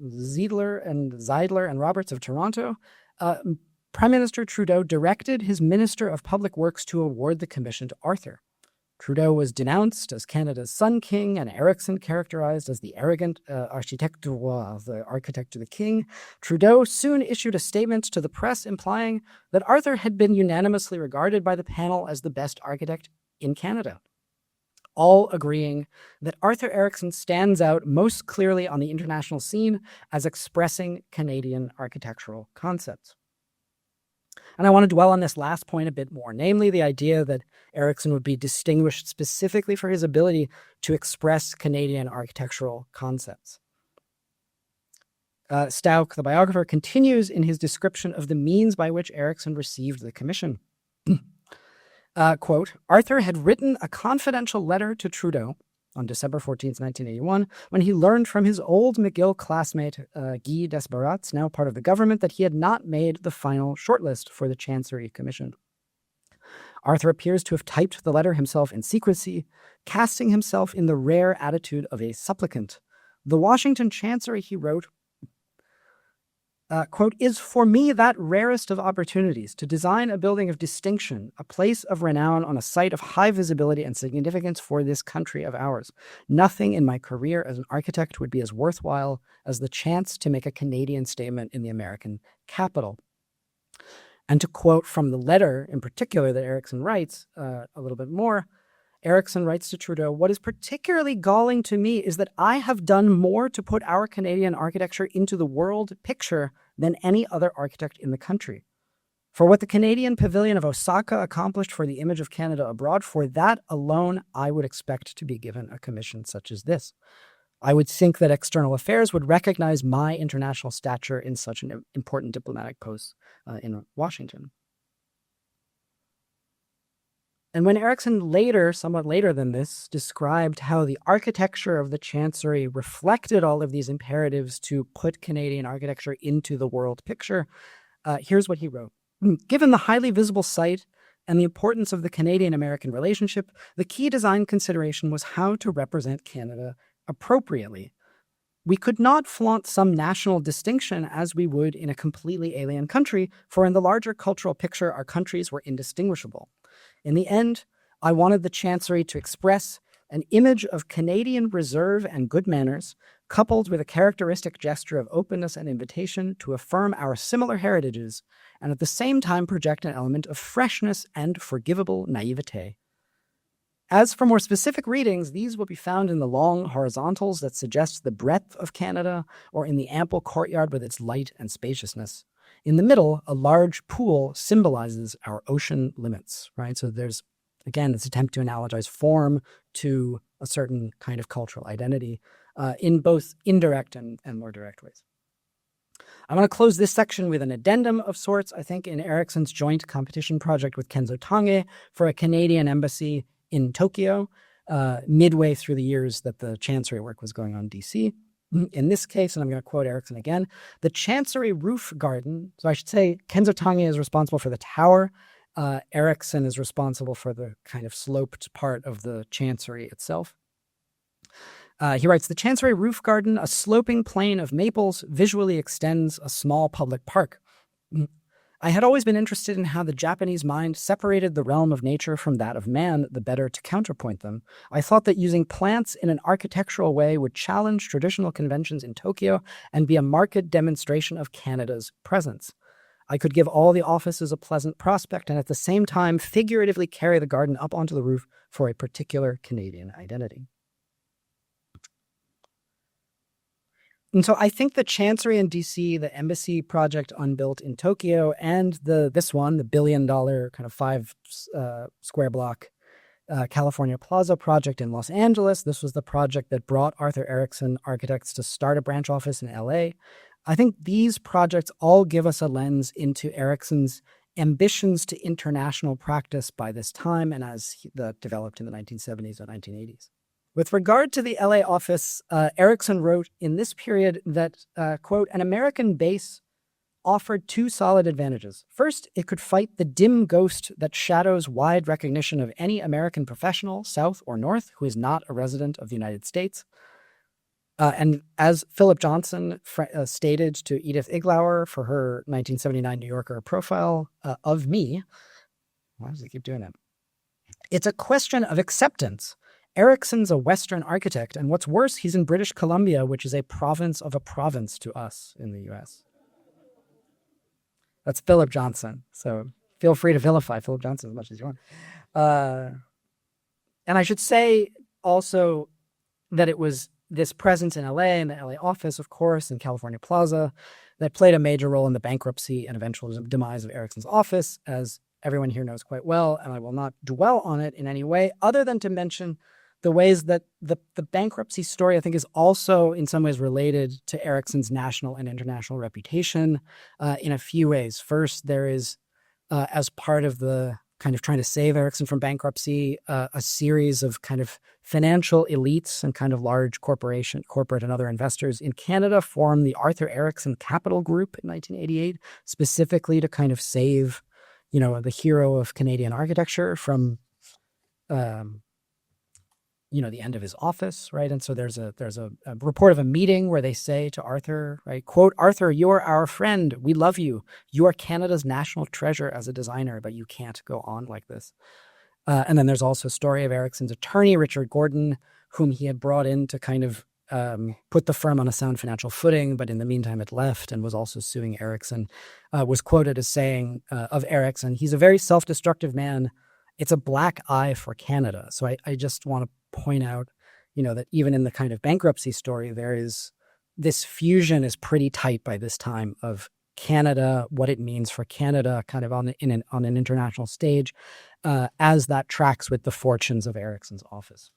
Zeidler and Roberts of Toronto, Prime Minister Trudeau directed his Minister of Public Works to award the commission to Arthur. Trudeau was denounced as Canada's Sun King, and Erickson characterized as the arrogant architecte du roi, the architect of the king. Trudeau soon issued a statement to the press implying that Arthur had been unanimously regarded by the panel as the best architect in Canada, all agreeing that Arthur Erickson stands out most clearly on the international scene as expressing Canadian architectural concepts. And I want to dwell on this last point a bit more, namely the idea that Erickson would be distinguished specifically for his ability to express Canadian architectural concepts. Stauch, the biographer, continues in his description of the means by which Erickson received the commission. Quote, Arthur had written a confidential letter to Trudeau on December 14th, 1981, when he learned from his old McGill classmate, Guy Desbarats, now part of the government, that he had not made the final shortlist for the Chancery Commission. Arthur appears to have typed the letter himself in secrecy, casting himself in the rare attitude of a supplicant. The Washington Chancery, he wrote, quote, is for me that rarest of opportunities to design a building of distinction, a place of renown on a site of high visibility and significance for this country of ours. Nothing in my career as an architect would be as worthwhile as the chance to make a Canadian statement in the American capital. And to quote from the letter in particular that Erickson writes a little bit more, Erickson writes to Trudeau, what is particularly galling to me is that I have done more to put our Canadian architecture into the world picture than any other architect in the country. For what the Canadian Pavilion of Osaka accomplished for the image of Canada abroad, for that alone, I would expect to be given a commission such as this. I would think that external affairs would recognize my international stature in such an important diplomatic post in Washington. And when Erickson later, somewhat later than this, described how the architecture of the Chancery reflected all of these imperatives to put Canadian architecture into the world picture, here's what he wrote. Given the highly visible site and the importance of the Canadian-American relationship, the key design consideration was how to represent Canada appropriately. We could not flaunt some national distinction as we would in a completely alien country, for in the larger cultural picture, our countries were indistinguishable. In the end, I wanted the Chancery to express an image of Canadian reserve and good manners, coupled with a characteristic gesture of openness and invitation to affirm our similar heritages, and at the same time project an element of freshness and forgivable naivete. As for more specific readings, these will be found in the long horizontals that suggest the breadth of Canada, or in the ample courtyard with its light and spaciousness. In the middle, a large pool symbolizes our ocean limits, right? So there's, again, this attempt to analogize form to a certain kind of cultural identity in both indirect and more direct ways. I want to close this section with an addendum of sorts, I think, in Erickson's joint competition project with Kenzo Tange for a Canadian embassy in Tokyo, midway through the years that the Chancery work was going on in DC. In this case, and I'm going to quote Erickson again, the Chancery roof garden, so I should say Kenzo Tange is responsible for the tower, Erickson is responsible for the kind of sloped part of the Chancery itself. He writes, the Chancery roof garden, a sloping plain of maples, visually extends a small public park. I had always been interested in how the Japanese mind separated the realm of nature from that of man, the better to counterpoint them. I thought that using plants in an architectural way would challenge traditional conventions in Tokyo and be a marked demonstration of Canada's presence. I could give all the offices a pleasant prospect and at the same time figuratively carry the garden up onto the roof for a particular Canadian identity. And so I think the Chancery in DC, the embassy project unbuilt in Tokyo, and this one, the $1 billion kind of 5 square block California Plaza project in Los Angeles. This was the project that brought Arthur Erickson Architects to start a branch office in LA. I think these projects all give us a lens into Erickson's ambitions to international practice by this time and as that developed in the 1970s and 1980s. With regard to the LA office, Erickson wrote in this period that, quote, an American base offered 2 solid advantages. First, it could fight the dim ghost that shadows wide recognition of any American professional, South or North, who is not a resident of the United States. And as Philip Johnson stated to Edith Iglauer for her 1979 New Yorker profile of me, why does he keep doing that? It's a question of acceptance. Erickson's a Western architect, and what's worse, he's in British Columbia, which is a province of a province to us in the U.S. That's Philip Johnson. So feel free to vilify Philip Johnson as much as you want. And I should say also that it was this presence in LA and the LA office, of course, in California Plaza, that played a major role in the bankruptcy and eventual demise of Erickson's office, as everyone here knows quite well, and I will not dwell on it in any way, other than to mention the ways that the bankruptcy story, I think, is also in some ways related to Erickson's national and international reputation in a few ways. First, there is, as part of the kind of trying to save Erickson from bankruptcy, a series of kind of financial elites and kind of large corporate and other investors in Canada formed the Arthur Erickson Capital Group in 1988, specifically to kind of save, the hero of Canadian architecture from, the end of his office, right? And so there's a report of a meeting where they say to Arthur, right, quote, Arthur, you are our friend. We love you. You are Canada's national treasure as a designer, but you can't go on like this. And then there's also a story of Erickson's attorney, Richard Gordon, whom he had brought in to kind of put the firm on a sound financial footing, but in the meantime it left and was also suing Erickson, was quoted as saying of Erickson, he's a very self-destructive man. It's a black eye for Canada. So I just want to point out, that even in the kind of bankruptcy story, there is this fusion is pretty tight by this time of Canada, what it means for Canada kind of on an international stage, as that tracks with the fortunes of Erickson's office.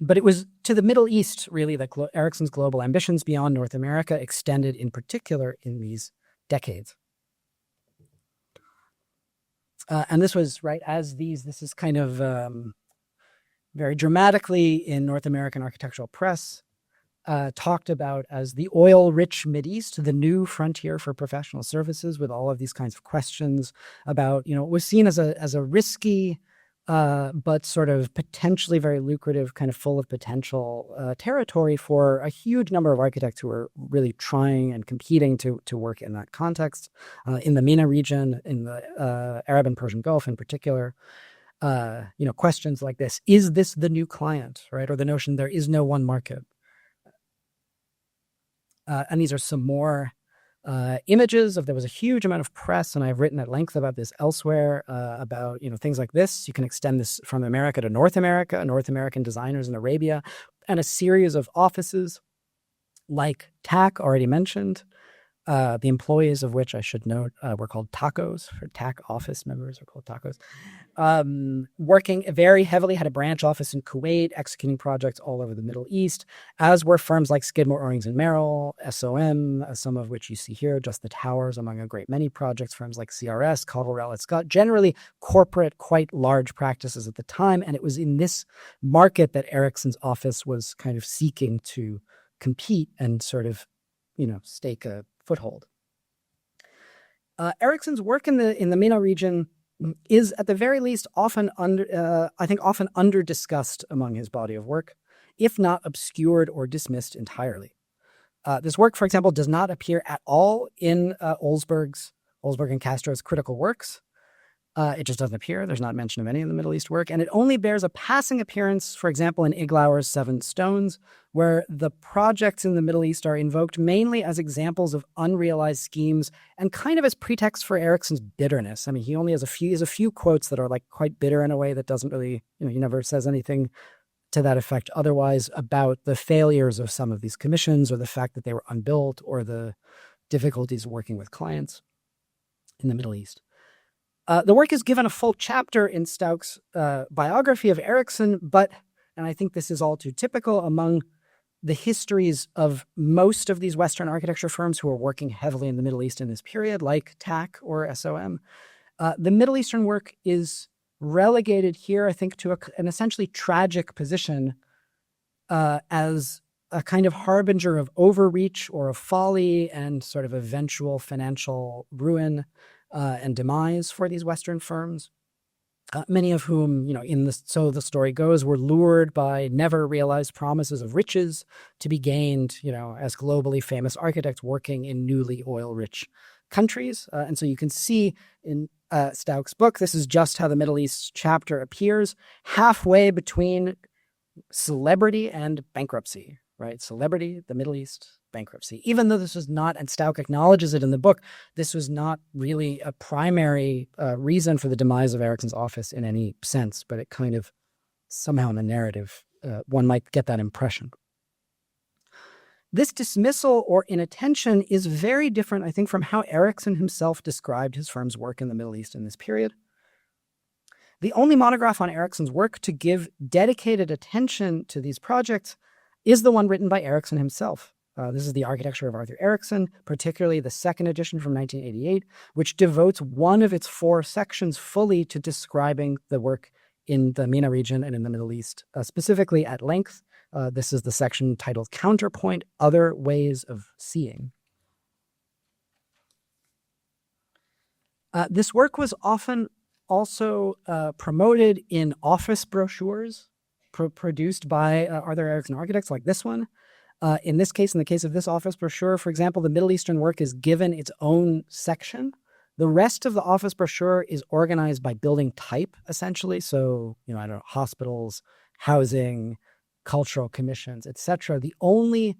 But it was to the Middle East, really, that Erickson's global ambitions beyond North America extended in particular in these decades. And this was, right, this is kind of very dramatically in North American architectural press, talked about as the oil-rich Mideast, the new frontier for professional services, with all of these kinds of questions about, it was seen as a risky, but sort of potentially very lucrative, kind of full of potential territory for a huge number of architects who were really trying and competing to work in that context, in the MENA region, in the Arab and Persian Gulf in particular. Questions like this: is this the new client, right? Or the notion there is no one market. And these are some more images of, there was a huge amount of press, and I've written at length about this elsewhere, about, things like this. You can extend this from America to North America, North American designers in Arabia, and a series of offices like TAC, already mentioned, the employees of which I should note were called tacos, or TAC office members are called tacos, working very heavily, had a branch office in Kuwait, executing projects all over the Middle East, as were firms like Skidmore, Owings & Merrill, SOM, some of which you see here, Just the Towers, among a great many projects, firms like CRS, Caldwell, Rowlett Scott, generally corporate, quite large practices at the time. And it was in this market that Erickson's office was kind of seeking to compete and sort of, stake a foothold. Erickson's work in the MENA region is, at the very least, often under discussed among his body of work, if not obscured or dismissed entirely. This work, for example, does not appear at all in Olsberg and Castro's critical works. It just doesn't appear. There's not mention of any of the Middle East work. And it only bears a passing appearance, for example, in Iglauer's Seven Stones, where the projects in the Middle East are invoked mainly as examples of unrealized schemes and kind of as pretext for Erickson's bitterness. I mean, he only has a few quotes that are like quite bitter in a way that doesn't really, he never says anything to that effect otherwise about the failures of some of these commissions or the fact that they were unbuilt or the difficulties working with clients in the Middle East. The work is given a full chapter in Stauch's biography of Erickson, but, and I think this is all too typical among the histories of most of these Western architecture firms who are working heavily in the Middle East in this period, like TAC or SOM, the Middle Eastern work is relegated here, I think, to an essentially tragic position as a kind of harbinger of overreach or of folly and sort of eventual financial ruin and demise for these Western firms. Many of whom, so the story goes, were lured by never realized promises of riches to be gained, as globally famous architects working in newly oil-rich countries. And so you can see in Stauch's book, this is just how the Middle East chapter appears, halfway between celebrity and bankruptcy, right? Celebrity, the Middle East, bankruptcy. Even though this was not, and Stauch acknowledges it in the book, this was not really a primary reason for the demise of Erickson's office in any sense, but it kind of somehow in the narrative, one might get that impression. This dismissal or inattention is very different, I think, from how Erickson himself described his firm's work in the Middle East in this period. The only monograph on Erickson's work to give dedicated attention to these projects is the one written by Erickson himself. This is The Architecture of Arthur Erickson, particularly the second edition from 1988, which devotes one of its 4 sections fully to describing the work in the MENA region and in the Middle East, specifically at length. This is the section titled Counterpoint, Other Ways of Seeing. This work was often also promoted in office brochures produced by Arthur Erickson architects like this one. In this case, in the case of this office brochure, for example, the Middle Eastern work is given its own section. The rest of the office brochure is organized by building type, essentially. So, I don't know, hospitals, housing, cultural commissions, etc. The only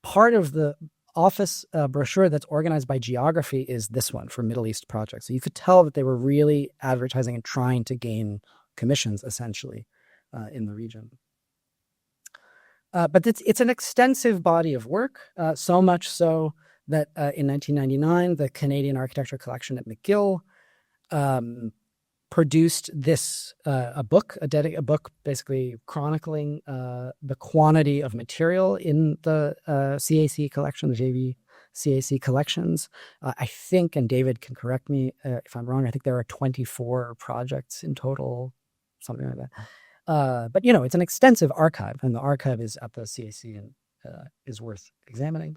part of the office brochure that's organized by geography is this one for Middle East projects. So you could tell that they were really advertising and trying to gain commissions, essentially, in the region. But it's an extensive body of work, so much so that in 1999, the Canadian Architecture Collection at McGill produced this a book basically chronicling the quantity of material in the CAC collection, the JV CAC collections. I think, and David can correct me if I'm wrong, I think there are 24 projects in total, something like that. But, it's an extensive archive, and the archive is at the CAC and is worth examining.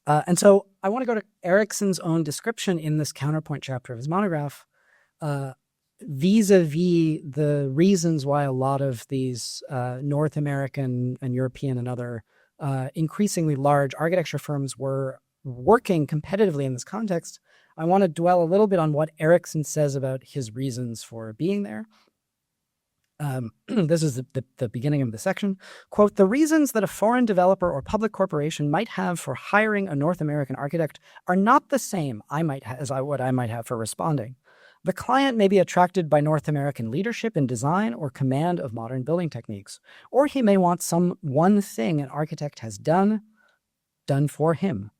And so I want to go to Erickson's own description in this counterpoint chapter of his monograph, vis-a-vis the reasons why a lot of these North American and European and other increasingly large architecture firms were working competitively in this context. I want to dwell a little bit on what Erickson says about his reasons for being there. This is the beginning of the section. Quote, "The reasons that a foreign developer or public corporation might have for hiring a North American architect are not the same what I might have for responding. The client may be attracted by North American leadership in design or command of modern building techniques, or he may want some one thing an architect has done for him.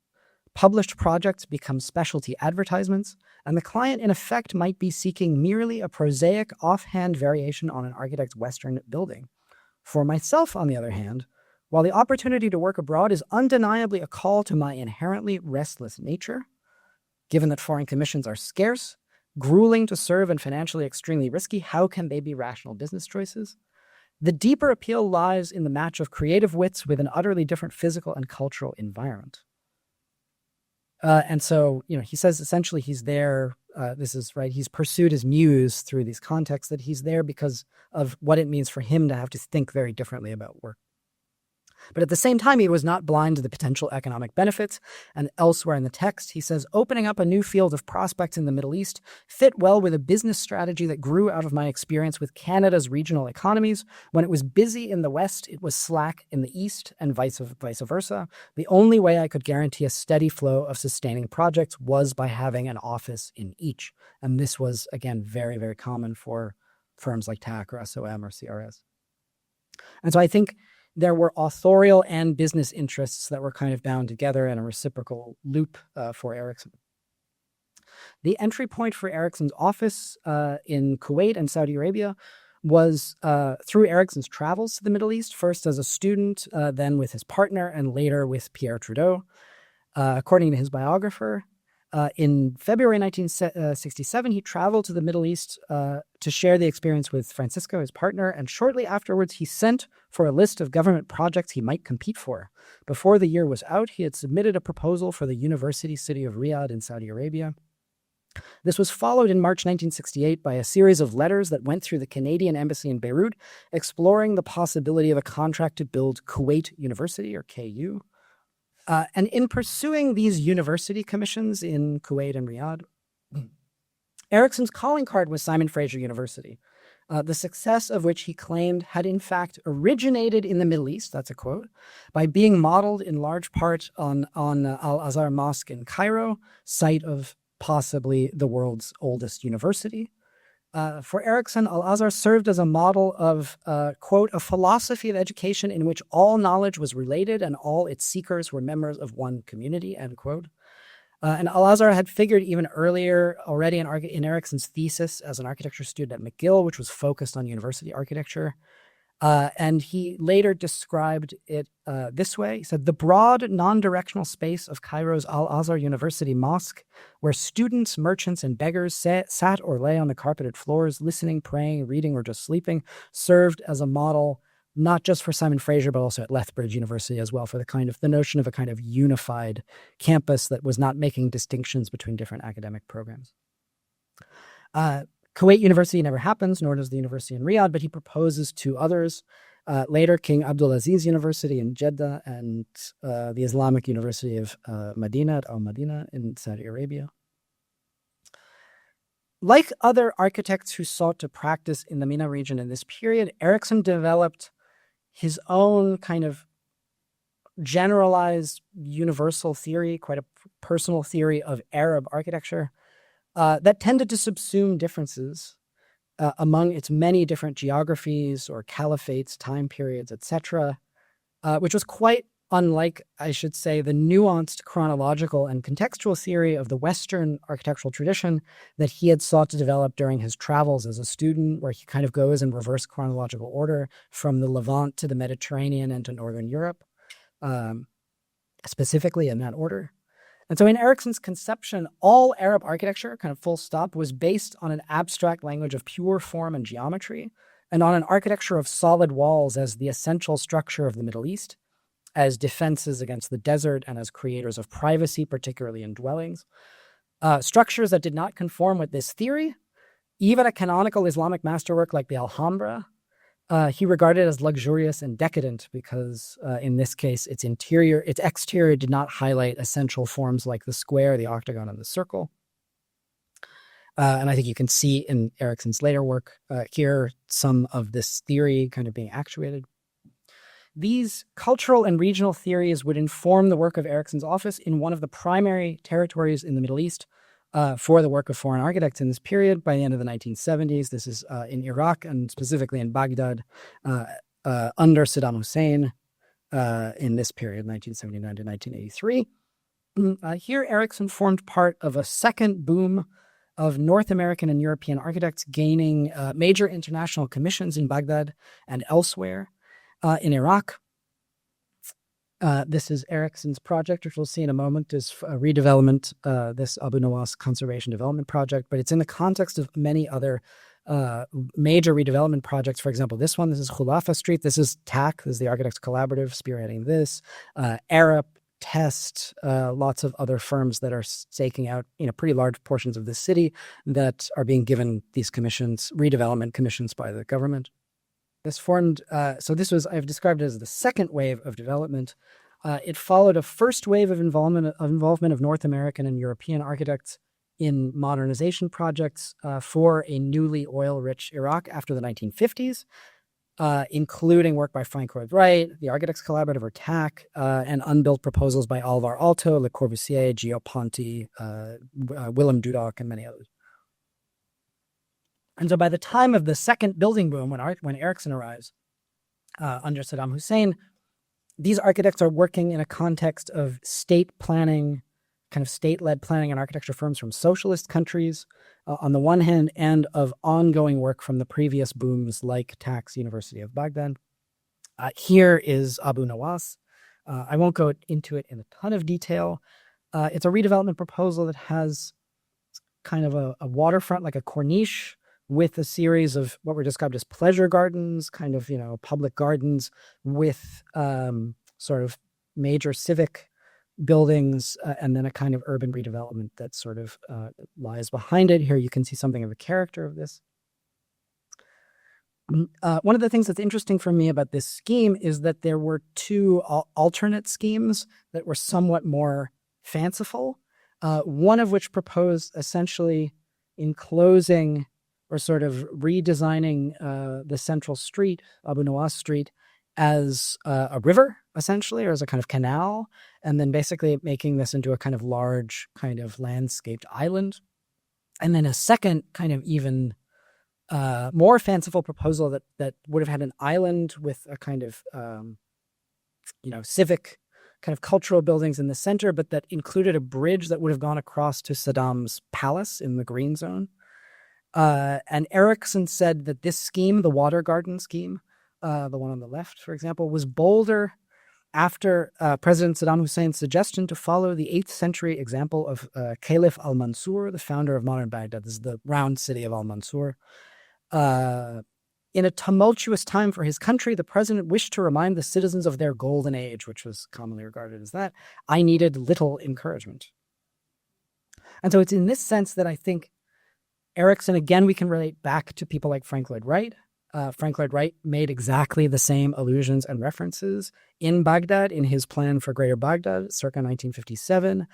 Published projects become specialty advertisements, and the client in effect might be seeking merely a prosaic offhand variation on an architect's Western building. For myself, on the other hand, while the opportunity to work abroad is undeniably a call to my inherently restless nature, given that foreign commissions are scarce, grueling to serve and financially extremely risky, how can they be rational business choices? The deeper appeal lies in the match of creative wits with an utterly different physical and cultural environment." And so, he says essentially he's there, this is right, he's pursued his muse through these contexts, that he's there because of what it means for him to have to think very differently about work. But at the same time, he was not blind to the potential economic benefits. And elsewhere in the text, he says, opening up a new field of prospects in the Middle East fit well with a business strategy that grew out of my experience with Canada's regional economies. When it was busy in the West, it was slack in the East, and vice versa. The only way I could guarantee a steady flow of sustaining projects was by having an office in each. And this was, again, very, very common for firms like TAC or SOM or CRS. And so I think there were authorial and business interests that were kind of bound together in a reciprocal loop for Erickson. The entry point for Erickson's office in Kuwait and Saudi Arabia was through Erickson's travels to the Middle East, first as a student, then with his partner, and later with Pierre Trudeau. According to his biographer, in February 1967, he traveled to the Middle East to share the experience with Francisco, his partner, and shortly afterwards he sent for a list of government projects he might compete for. Before the year was out, he had submitted a proposal for the university city of Riyadh in Saudi Arabia. This was followed in March 1968 by a series of letters that went through the Canadian embassy in Beirut, exploring the possibility of a contract to build Kuwait University, or KU. And in pursuing these university commissions in Kuwait and Riyadh, Erickson's calling card was Simon Fraser University, the success of which he claimed had in fact originated in the Middle East, that's a quote, by being modeled in large part on Al-Azhar Mosque in Cairo, site of possibly the world's oldest university. For Erickson, Al-Azhar served as a model of, quote, a philosophy of education in which all knowledge was related and all its seekers were members of one community, end quote. And Al-Azhar had figured even earlier already in Erickson's thesis as an architecture student at McGill, which was focused on university architecture. And he later described it this way. He said, the broad, non-directional space of Cairo's Al-Azhar University Mosque, where students, merchants, and beggars sat or lay on the carpeted floors, listening, praying, reading, or just sleeping, served as a model not just for Simon Fraser, but also at Lethbridge University as well, for the notion of a kind of unified campus that was not making distinctions between different academic programs. Kuwait University never happens, nor does the university in Riyadh, but he proposes two others. Later, King Abdulaziz University in Jeddah and the Islamic University of Medina at Al-Madina in Saudi Arabia. Like other architects who sought to practice in the MENA region in this period, Erickson developed his own kind of generalized universal theory, quite a personal theory of Arab architecture, that tended to subsume differences among its many different geographies or caliphates, time periods, etc., which was quite unlike, I should say, the nuanced chronological and contextual theory of the Western architectural tradition that he had sought to develop during his travels as a student, where he kind of goes in reverse chronological order from the Levant to the Mediterranean and to Northern Europe, specifically in that order. And so in Erickson's conception, all Arab architecture, kind of full stop, was based on an abstract language of pure form and geometry, and on an architecture of solid walls as the essential structure of the Middle East, as defenses against the desert and as creators of privacy, particularly in dwellings. Structures that did not conform with this theory, even a canonical Islamic masterwork like the Alhambra, he regarded as luxurious and decadent because in this case, its exterior did not highlight essential forms like the square, the octagon, and the circle. And I think you can see in Erickson's later work here some of this theory kind of being actuated. These cultural and regional theories would inform the work of Erickson's office in one of the primary territories in the Middle East for the work of foreign architects in this period by the end of the 1970s. This is in Iraq and specifically in Baghdad under Saddam Hussein in this period, 1979 to 1983. Here, Erickson formed part of a second boom of North American and European architects gaining major international commissions in Baghdad and elsewhere. In Iraq, this is Erickson's project, which we'll see in a moment, is a redevelopment, this Abu Nawas Conservation Development Project, but it's in the context of many other major redevelopment projects. For example, this is Khulafa Street. This is TAC, this is the Architects Collaborative spearheading this. Arab, Test, lots of other firms that are staking out, pretty large portions of the city that are being given these commissions, redevelopment commissions by the government. This formed, I've described it as the second wave of development. It followed a first wave of involvement of North American and European architects in modernization projects for a newly oil-rich Iraq after the 1950s, including work by Frank Lloyd Wright, the Architects Collaborative, or TAC, and unbuilt proposals by Alvar Aalto, Le Corbusier, Gio Ponti, Willem Dudok, and many others. And so by the time of the second building boom, when Erickson arrives under Saddam Hussein, these architects are working in a context of state planning, kind of state-led planning and architecture firms from socialist countries on the one hand, and of ongoing work from the previous booms like Tax University of Baghdad. Here is Abu Nawas. I won't go into it in a ton of detail. It's a redevelopment proposal that has kind of a waterfront, like a corniche, with a series of what were described as pleasure gardens, kind of, public gardens with sort of major civic buildings, and then a kind of urban redevelopment that sort of lies behind it. Here you can see something of the character of this. One of the things that's interesting for me about this scheme is that there were two alternate schemes that were somewhat more fanciful, one of which proposed essentially enclosing or sort of redesigning the central street, Abu Nawas Street, as a river, essentially, or as a kind of canal, and then basically making this into a kind of large kind of landscaped island. And then a second kind of even more fanciful proposal that would have had an island with a kind of, civic kind of cultural buildings in the center, but that included a bridge that would have gone across to Saddam's palace in the green zone. And Erickson said that this scheme, the water garden scheme, the one on the left, for example, was bolder after President Saddam Hussein's suggestion to follow the 8th century example of Caliph al-Mansur, the founder of modern Baghdad. This is the round city of al-Mansur. In a tumultuous time for his country, the president wished to remind the citizens of their golden age, which was commonly regarded as that. I needed little encouragement. And so it's in this sense that I think Erickson, again, we can relate back to people like Frank Lloyd Wright. Frank Lloyd Wright made exactly the same allusions and references in Baghdad in his plan for Greater Baghdad, circa 1957.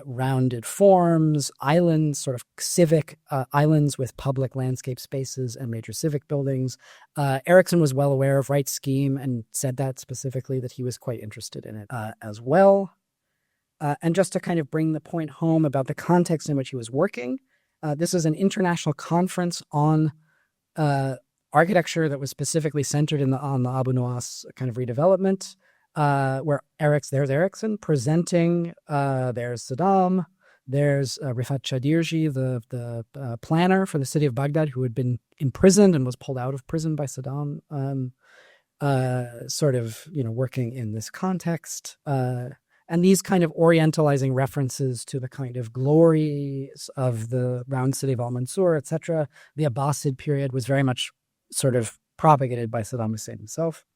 Rounded forms, islands, sort of civic islands with public landscape spaces and major civic buildings. Erickson was well aware of Wright's scheme and said that specifically, that he was quite interested in it as well. And just to kind of bring the point home about the context in which he was working, this is an international conference on architecture that was specifically centered on the Abu Nawas kind of redevelopment, where there's Erickson presenting, there's Saddam, there's Rifat Chadirji, the planner for the city of Baghdad, who had been imprisoned and was pulled out of prison by Saddam, sort of, working in this context. And these kind of orientalizing references to the kind of glories of the round city of al-Mansur, etc., the Abbasid period was very much sort of propagated by Saddam Hussein himself.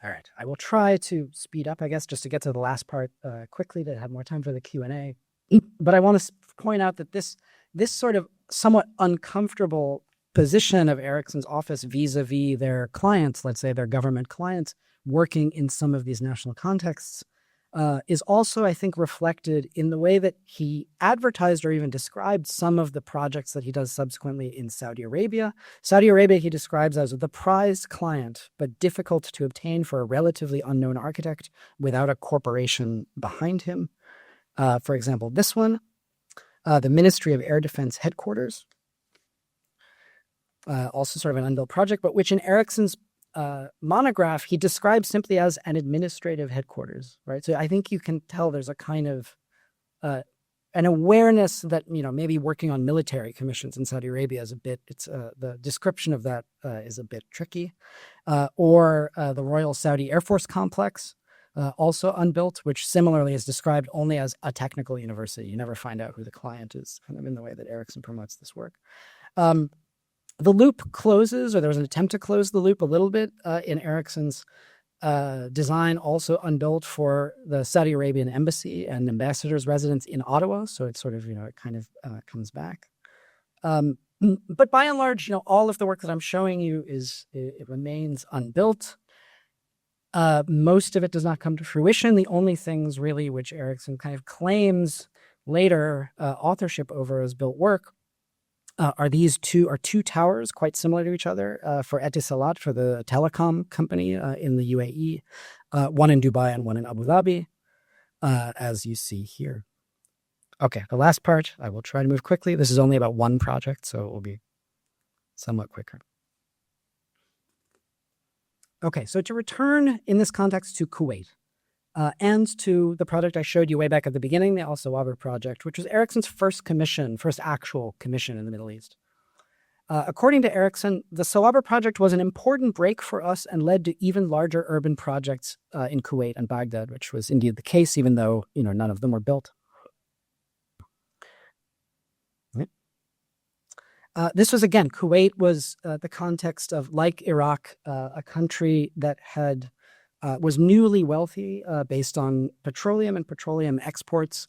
All right, I will try to speed up, I guess, just to get to the last part quickly to have more time for the Q&A. But I want to point out that this sort of somewhat uncomfortable position of Erickson's office vis-a-vis their clients, let's say their government clients, working in some of these national contexts, is also, I think, reflected in the way that he advertised or even described some of the projects that he does subsequently in Saudi Arabia. Saudi Arabia he describes as the prized client, but difficult to obtain for a relatively unknown architect without a corporation behind him. For example, this one, the Ministry of Air Defense Headquarters, also sort of an unbuilt project, but which in Erickson's monograph, he describes simply as an administrative headquarters, right? So I think you can tell there's a kind of an awareness that, maybe working on military commissions in Saudi Arabia is a bit, the description of that is a bit tricky. Or the Royal Saudi Air Force Complex, also unbuilt, which similarly is described only as a technical university. You never find out who the client is, kind of in the way that Erickson promotes this work. The loop closes, or there was an attempt to close the loop a little bit in Erickson's design, also unbuilt for the Saudi Arabian embassy and ambassador's residence in Ottawa. So it's sort of, it kind of comes back. But by and large, all of the work that I'm showing you it remains unbuilt. Most of it does not come to fruition. The only things really which Erickson kind of claims later authorship over as built work are two towers quite similar to each other for Etisalat, for the telecom company in the UAE, one in Dubai and one in Abu Dhabi, as you see here. Okay, the last part, I will try to move quickly. This is only about one project, so it will be somewhat quicker. Okay, so to return in this context to Kuwait and to the project I showed you way back at the beginning, the Al Sawaba project, which was Erickson's first actual commission in the Middle East. According to Erickson, the Sawaba project was an important break for us and led to even larger urban projects in Kuwait and Baghdad, which was indeed the case, even though none of them were built. This was, again, Kuwait was the context of, like Iraq, a country that was newly wealthy based on petroleum and petroleum exports,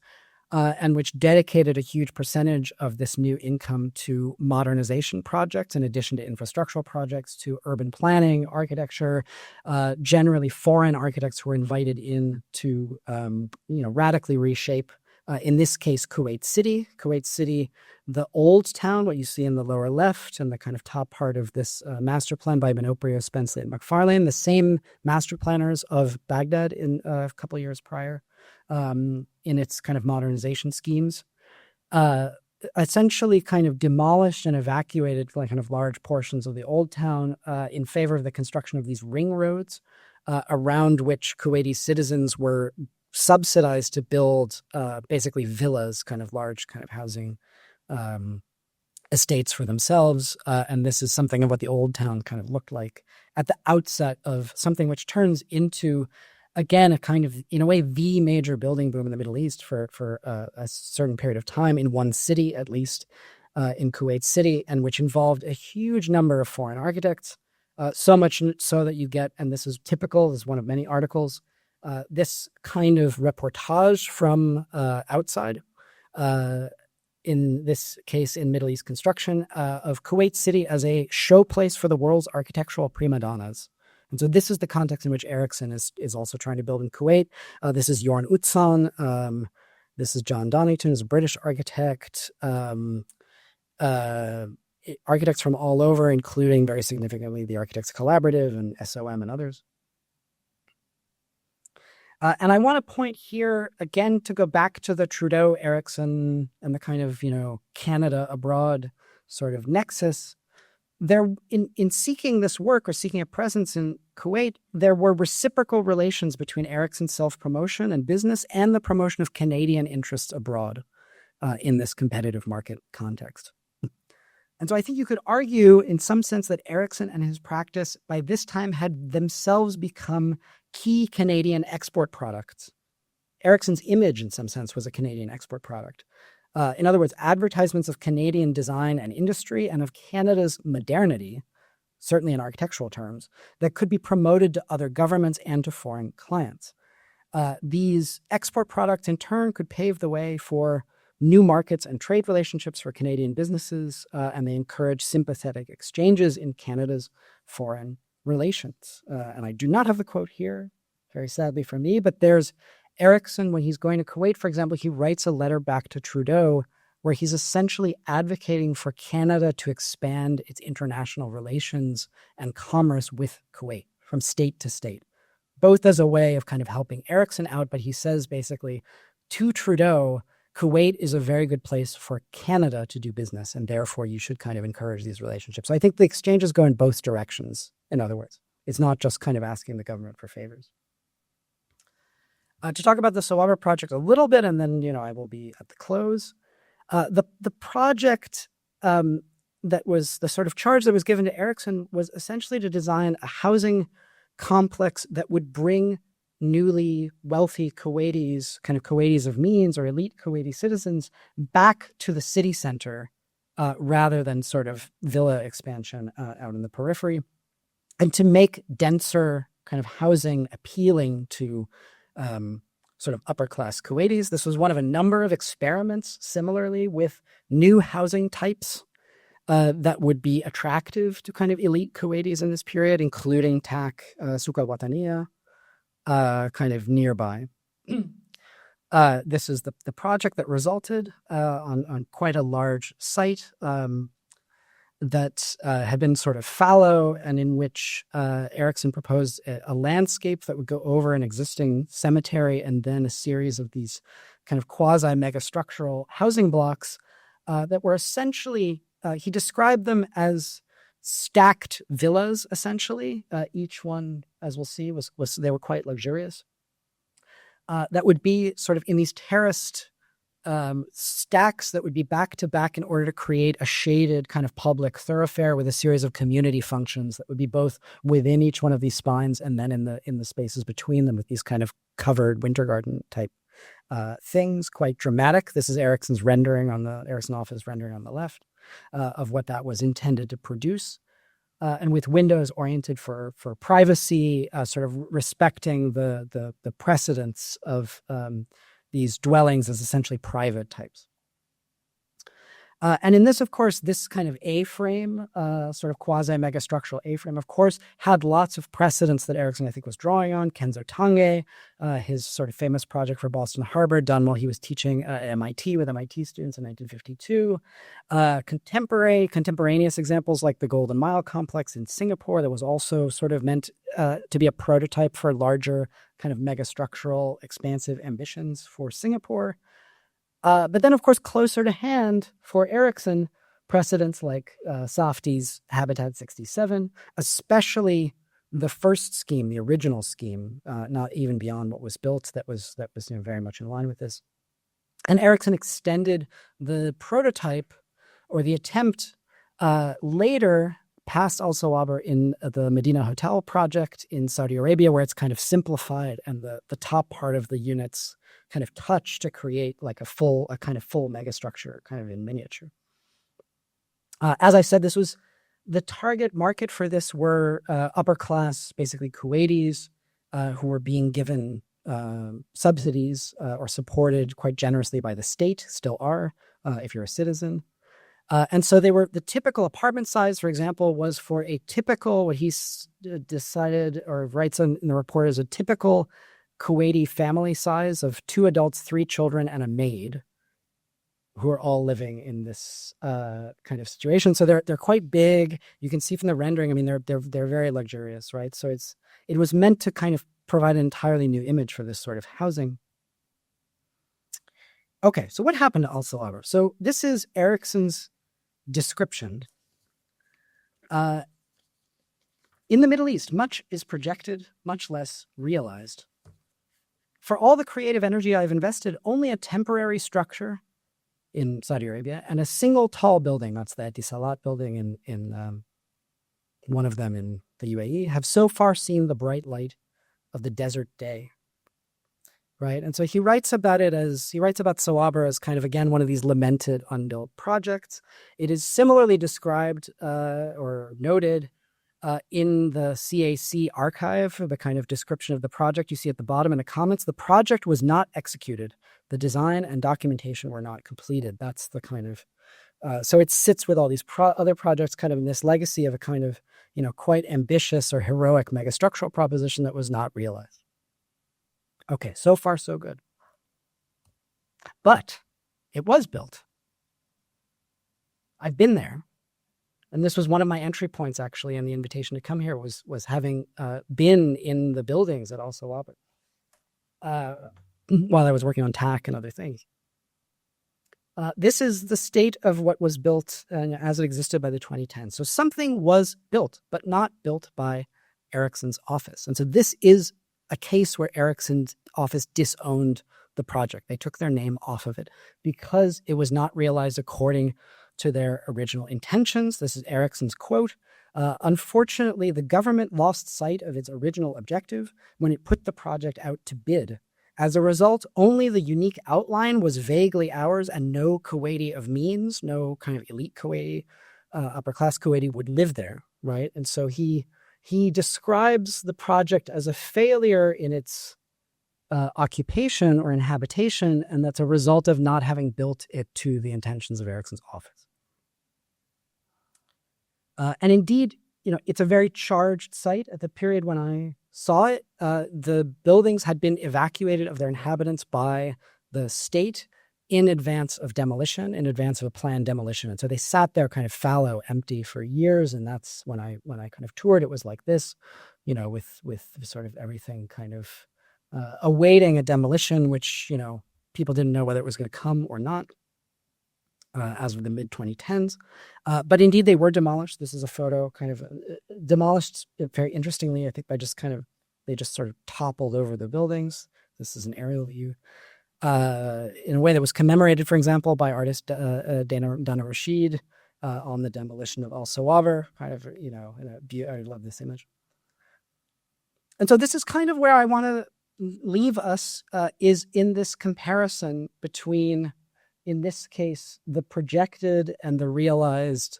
and which dedicated a huge percentage of this new income to modernization projects, in addition to infrastructural projects, to urban planning, architecture. Generally, foreign architects were invited in to radically reshape, in this case, Kuwait City. Kuwait City, the old town, what you see in the lower left and the kind of top part of this master plan by Minoprio, Spenceley, and McFarlane, the same master planners of Baghdad in a couple of years prior, in its kind of modernization schemes, essentially kind of demolished and evacuated kind of large portions of the old town in favor of the construction of these ring roads around which Kuwaiti citizens were subsidized to build basically villas, kind of large kind of housing estates for themselves. And this is something of what the old town kind of looked like at the outset of something which turns into, again, a kind of, in a way, the major building boom in the Middle East for a certain period of time, in one city at least, in Kuwait City, and which involved a huge number of foreign architects, so much so that you get, and this is typical, this is one of many articles, this kind of reportage from outside, in this case in Middle East construction, of Kuwait City as a showplace for the world's architectural prima donnas. And so this is the context in which Erickson is also trying to build in Kuwait. This is Jorn Utzon. This is John Donington, who's a British architect. Architects from all over, including very significantly the Architects Collaborative and SOM and others. And I want to point here, again, to go back to the Trudeau, Erickson, and the kind of, Canada abroad sort of nexus. There, in seeking this work or seeking a presence in Kuwait, there were reciprocal relations between Erickson's self-promotion and business and the promotion of Canadian interests abroad in this competitive market context. And so I think you could argue in some sense that Erickson and his practice by this time had themselves become key Canadian export products. Erickson's image in some sense was a Canadian export product. In other words, advertisements of Canadian design and industry and of Canada's modernity, certainly in architectural terms, that could be promoted to other governments and to foreign clients. These export products in turn could pave the way for new markets and trade relationships for Canadian businesses, and they encourage sympathetic exchanges in Canada's foreign relations. And I do not have the quote here, very sadly for me, but there's Erickson, when he's going to Kuwait, for example, he writes a letter back to Trudeau where he's essentially advocating for Canada to expand its international relations and commerce with Kuwait from state to state, both as a way of kind of helping Erickson out. But he says basically to Trudeau, Kuwait is a very good place for Canada to do business, and therefore you should kind of encourage these relationships. So I think the exchanges go in both directions, in other words. It's not just kind of asking the government for favors. To talk about the Sawaba project a little bit, and then, I will be at the close. The project that was the sort of charge that was given to Erickson was essentially to design a housing complex that would bring newly wealthy Kuwaitis, kind of Kuwaitis of means or elite Kuwaiti citizens, back to the city center rather than sort of villa expansion out in the periphery, and to make denser kind of housing appealing to sort of upper-class Kuwaitis. This was one of a number of experiments, similarly, with new housing types that would be attractive to kind of elite Kuwaitis in this period, including Tak, Souq al-Wataniya, kind of nearby. This is the project that resulted on quite a large site that had been sort of fallow, and in which Erickson proposed a landscape that would go over an existing cemetery and then a series of these kind of quasi-megastructural housing blocks that were essentially, he described them as stacked villas, essentially. Each one, as we'll see, they were quite luxurious. That would be sort of in these terraced stacks that would be back to back in order to create a shaded kind of public thoroughfare with a series of community functions that would be both within each one of these spines and then in the spaces between them with these kind of covered winter garden type things, quite dramatic. This is Erickson's rendering on the Erickson office rendering on the left of what that was intended to produce. And with windows oriented for privacy, sort of respecting the precedence of these dwellings as essentially private types. And in this, of course, this kind of A-frame, sort of quasi-megastructural A-frame, of course, had lots of precedents that Erickson, I think, was drawing on. Kenzo Tange, his sort of famous project for Boston Harbor, done while he was teaching at MIT with MIT students in 1952. Contemporaneous examples like the Golden Mile complex in Singapore that was also sort of meant to be a prototype for larger kind of megastructural expansive ambitions for Singapore. But then, of course, closer to hand for Erickson, precedents like Safdie's Habitat 67, especially the first scheme, the original scheme, not even beyond what was built, that was very much in line with this. And Erickson extended the prototype or the attempt later past Al Sawaber in the Medina Hotel project in Saudi Arabia, where it's kind of simplified and the top part of the units kind of touch to create like a kind of full megastructure kind of in miniature. As I said, this was the target market for this were upper class, basically Kuwaitis, who were being given subsidies or supported quite generously by the state, still are, if you're a citizen. And so they were, the typical apartment size, for example, was for a typical, what he decided or writes in the report as a typical Kuwaiti family size of 2 adults, 3 children, and a maid, who are all living in this kind of situation. So they're quite big. You can see from the rendering, I mean, they're very luxurious, right? So it was meant to kind of provide an entirely new image for this sort of housing. Okay, so what happened to Al Sawaber? So this is Erickson's description. In the Middle East, much is projected, much less realized. For all the creative energy I've invested, only a temporary structure in Saudi Arabia and a single tall building, that's the Etisalat building in one of them in the UAE, have so far seen the bright light of the desert day. Right. And so he writes about Sawaber as kind of, again, one of these lamented unbuilt projects. It is similarly described or noted in the CAC archive, the kind of description of the project you see at the bottom in the comments. The project was not executed. The design and documentation were not completed. That's the kind of, so it sits with all these other projects kind of in this legacy of a kind of, quite ambitious or heroic megastructural proposition that was not realized. Okay, so far so good. But it was built. I've been there. And this was one of my entry points, actually, in the invitation to come here was having been in the buildings at Al Sawaber while I was working on TAC and other things. This is the state of what was built as it existed by the 2010s. So something was built, but not built by Erickson's office. And so this is a case where Erickson's office disowned the project. They took their name off of it because it was not realized according to their original intentions. This is Erickson's quote. Unfortunately, the government lost sight of its original objective when it put the project out to bid. As a result, only the unique outline was vaguely ours and no Kuwaiti of means, no kind of elite Kuwaiti, upper class Kuwaiti would live there, right? And so he describes the project as a failure in its occupation or inhabitation, and that's a result of not having built it to the intentions of Erickson's office. And indeed, it's a very charged site. At the period when I saw it, the buildings had been evacuated of their inhabitants by the state in advance of demolition, in advance of a planned demolition. And so they sat there kind of fallow, empty for years. And that's when I kind of toured, it was like this, with sort of everything kind of awaiting a demolition, which, people didn't know whether it was going to come or not as of the mid-2010s. But indeed, they were demolished. This is a photo kind of demolished very interestingly, I think, by just kind of, they just sort of toppled over the buildings. This is an aerial view. In a way that was commemorated, for example, by artist Dana Rashid on the demolition of Al Sawaber, kind of, I love this image. And so this is kind of where I want to leave us, is in this comparison between, in this case, the projected and the realized,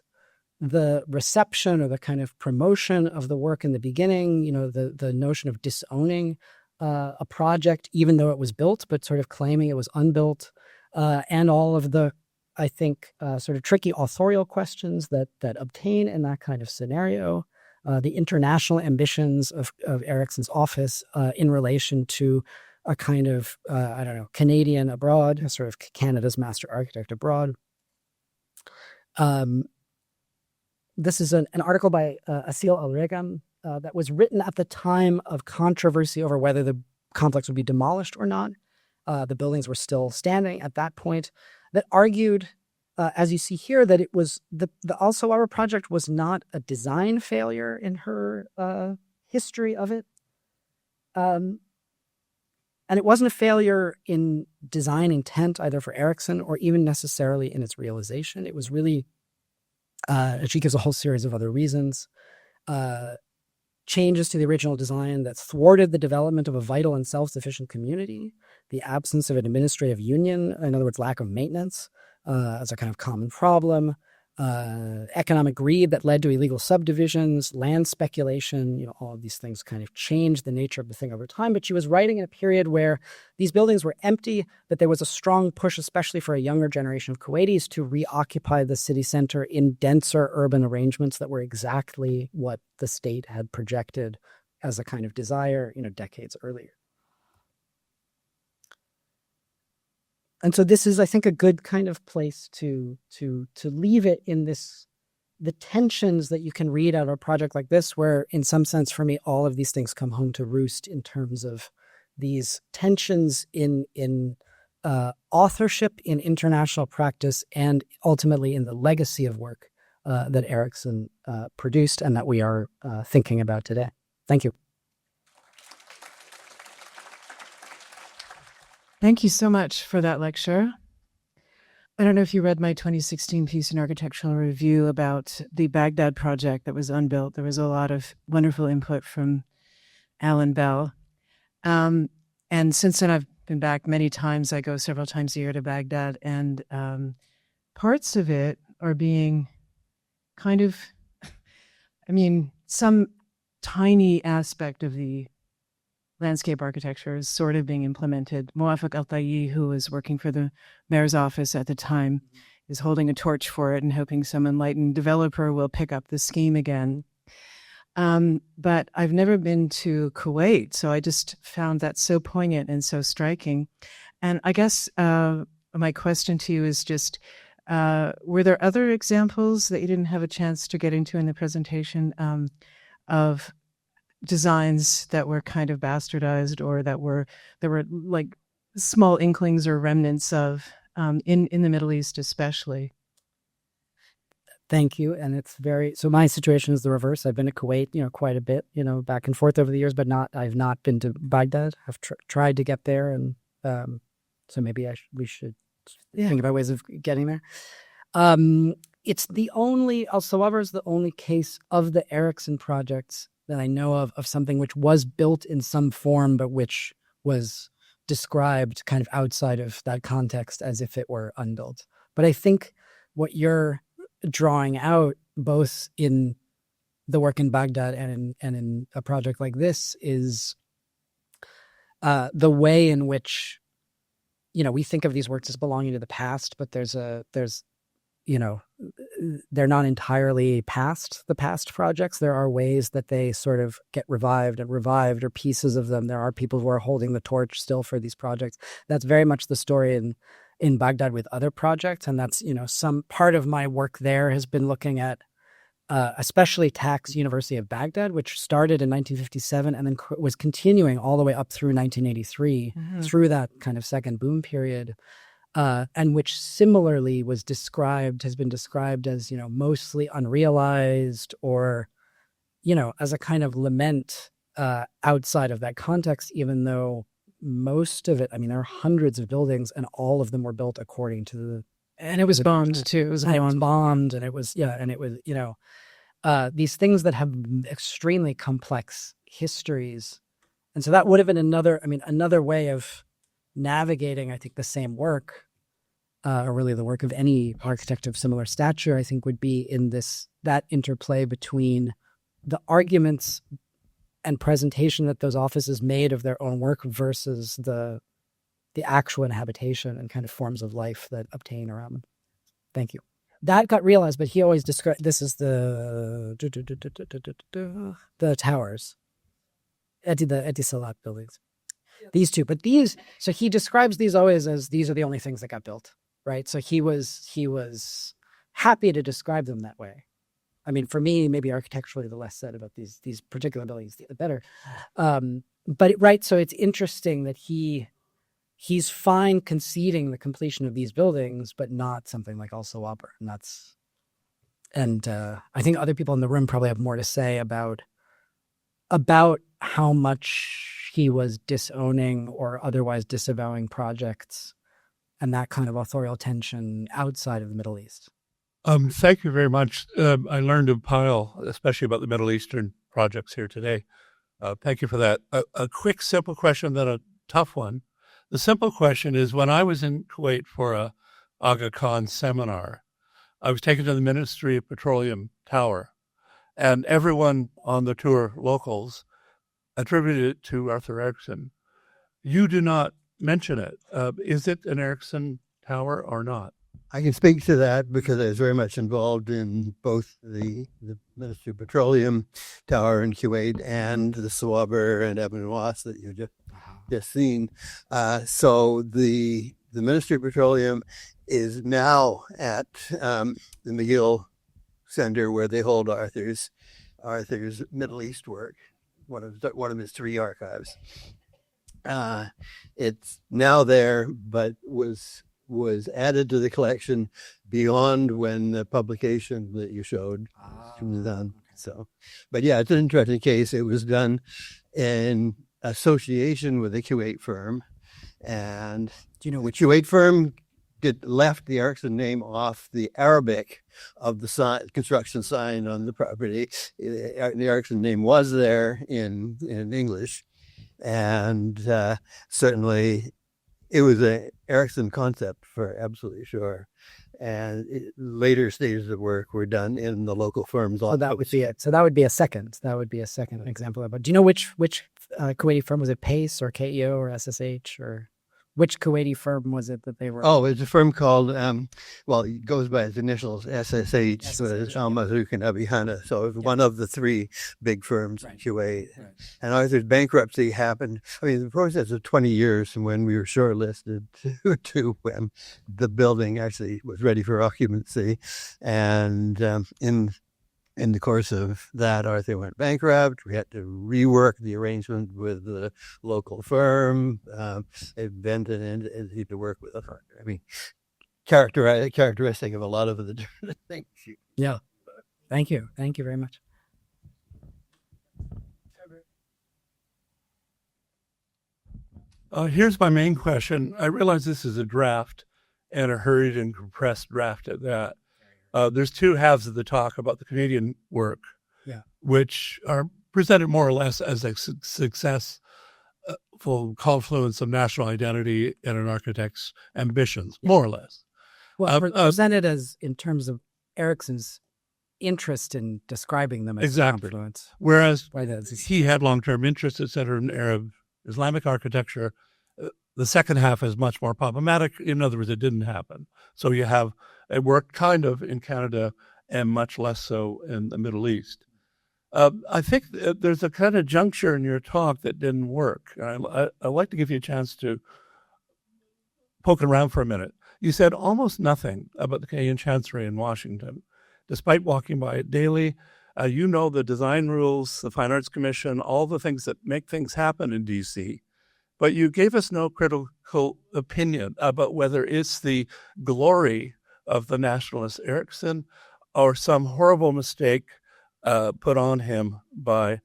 the reception or the kind of promotion of the work in the beginning, the notion of disowning a project, even though it was built, but sort of claiming it was unbuilt, and all of the, I think, sort of tricky authorial questions that obtain in that kind of scenario, the international ambitions of Erickson's office in relation to a kind of, Canadian abroad, sort of Canada's master architect abroad. This is an article by Asil Al-Regam that was written at the time of controversy over whether the complex would be demolished or not. The buildings were still standing at that point, that argued, as you see here, that it was the Al Sawaber project was not a design failure in her history of it. And it wasn't a failure in design intent, either for Erickson or even necessarily in its realization. It was really, she gives a whole series of other reasons, changes to the original design that thwarted the development of a vital and self-sufficient community, the absence of an administrative union, in other words, lack of maintenance, as a kind of common problem, economic greed that led to illegal subdivisions, land speculation, all of these things kind of changed the nature of the thing over time. But she was writing in a period where these buildings were empty, that there was a strong push, especially for a younger generation of Kuwaitis, to reoccupy the city center in denser urban arrangements that were exactly what the state had projected as a kind of desire, decades earlier. And so this is, I think, a good kind of place to leave it in this, the tensions that you can read out of a project like this, where in some sense for me, all of these things come home to roost in terms of these tensions in authorship, in international practice, and ultimately in the legacy of work that Erickson produced and that we are thinking about today. Thank you. Thank you so much for that lecture. I don't know if you read my 2016 piece in Architectural Review about the Baghdad project that was unbuilt. There was a lot of wonderful input from Alan Bell. And since then, I've been back many times. I go several times a year to Baghdad, and parts of it are being kind of, some tiny aspect of the landscape architecture is sort of being implemented. Muafaq Al-Tayyi, who was working for the mayor's office at the time, is holding a torch for it and hoping some enlightened developer will pick up the scheme again. But I've never been to Kuwait, so I just found that so poignant and so striking. And I guess my question to you is just, were there other examples that you didn't have a chance to get into in the presentation of designs that were kind of bastardized, or that were like small inklings or remnants of in the Middle East especially? Thank you. And it's so my situation is the reverse. I've been to Kuwait, quite a bit, back and forth over the years, but I've not been to Baghdad. I've tried to get there. And so maybe we should think about ways of getting there. It's the only, Al Sawaber is the only case of the Erickson projects that I know of something which was built in some form, but which was described kind of outside of that context as if it were unbuilt. But I think what you're drawing out, both in the work in Baghdad and in a project like this, is the way in which, we think of these works as belonging to the past, but they're not entirely past the past projects. There are ways that they sort of get revived, or pieces of them. There are people who are holding the torch still for these projects. That's very much the story in Baghdad with other projects. And that's, some part of my work there has been looking at especially tax University of Baghdad, which started in 1957 and then was continuing all the way up through 1983, through that kind of second boom period, and which similarly has been described as, mostly unrealized or, as a kind of lament outside of that context, even though most of it, there are hundreds of buildings and all of them were built according to the. And it was bombed too. It was bombed, and it was, these things that have extremely complex histories. And so that would have been another way of navigating, I think, the same work, or really the work of any architect of similar stature, I think, would be in that interplay between the arguments and presentation that those offices made of their own work versus the actual inhabitation and kind of forms of life that obtain around them. Thank you. That got realized, but he always described, this is the towers, the Etisalat buildings. These two, but so he describes these always as these are the only things that got built, right? So he was happy to describe them that way. For me, maybe architecturally, the less said about these particular buildings, the better. So it's interesting that he's fine conceding the completion of these buildings, but not something like Al Sawaber. And I think other people in the room probably have more to say about how much he was disowning or otherwise disavowing projects and that kind of authorial tension outside of the Middle East. Thank you very much. I learned a pile, especially about the Middle Eastern projects here today. Thank you for that. A quick, simple question, then a tough one. The simple question is, when I was in Kuwait for a Aga Khan seminar, I was taken to the Ministry of Petroleum Tower, and everyone on the tour, locals, attributed it to Arthur Erickson. You do not mention it. Is it an Erickson tower or not? I can speak to that because I was very much involved in both the Ministry of Petroleum Tower in Kuwait and the Sawaber and Ebn Was that you just seen. So the Ministry of Petroleum is now at the McGill Center, where they hold Arthur's Middle East work, one of his 3 archives. It's now there, but was added to the collection beyond when the publication that you showed was done. So, but yeah, it's an interesting case. It was done in association with a Kuwait firm, and do you know the Kuwait firm left the Erickson name off the Arabic of the construction sign on the property. The Erickson name was there in English, and certainly it was an Erickson concept for absolutely sure. And later stages of work were done in the local firms. So that would be it. So that would be a second. Example of it. Do you know which Kuwaiti firm was it? PACE or KEO or SSH, or which Kuwaiti firm was it that they were? Oh, it's a firm called, it goes by its initials, SSH, so it's Al Mazouk and Abi Hanna. So it was one of the 3 big firms in Kuwait. Right. And Arthur's bankruptcy happened, the process of 20 years from when we were shortlisted to when the building actually was ready for occupancy. And in the course of that, Arthur went bankrupt. We had to rework the arrangement with the local firm. Invented and to work with a partner. Characteristic of a lot of the different things. Yeah. Thank you. Thank you very much. Here's my main question. I realize this is a draft, and a hurried and compressed draft at that. There's 2 halves of the talk about the Canadian work, which are presented more or less as a successful confluence of national identity and an architect's ambitions, more or less. Well, presented as in terms of Erickson's interest in describing them as confluence. Whereas he had long-term interest, et cetera, in Arab Islamic architecture. The second half is much more problematic. In other words, it didn't happen. So you have it worked kind of in Canada and much less so in the Middle East. I think there's a kind of juncture in your talk that didn't work. I'd like to give you a chance to poke around for a minute. You said almost nothing about the Canadian Chancery in Washington. despite walking by it daily. You know the design rules, the Fine Arts Commission, all the things that make things happen in DC. But you gave us no critical opinion about whether it's the glory of the nationalist Erickson or some horrible mistake put on him by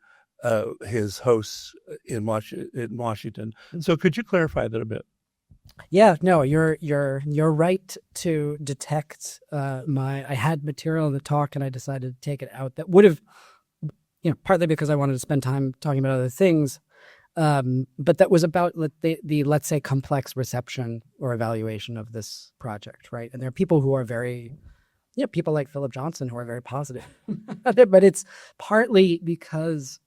his hosts in Washington. So could you clarify that a bit? Yeah, no, you're right to detect I had material in the talk and I decided to take it out that would have, partly because I wanted to spend time talking about other things, but that was about the let's say complex reception or evaluation of this project, right? And there are people who are very, people like Philip Johnson who are very positive, but it's partly because,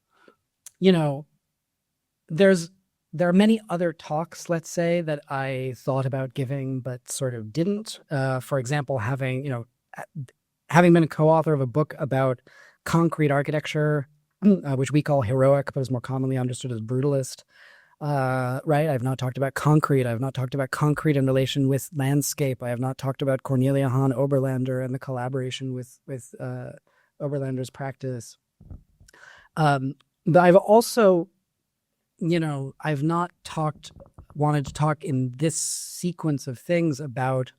there are many other talks, let's say, that I thought about giving but sort of didn't. For example, having been a co-author of a book about concrete architecture, which we call heroic, but is more commonly understood as brutalist. Right? I've not talked about concrete. I've not talked about concrete in relation with landscape. I have not talked about Cornelia Hahn Oberlander and the collaboration with Oberlander's practice. But I've also, I've not wanted to talk in this sequence of things about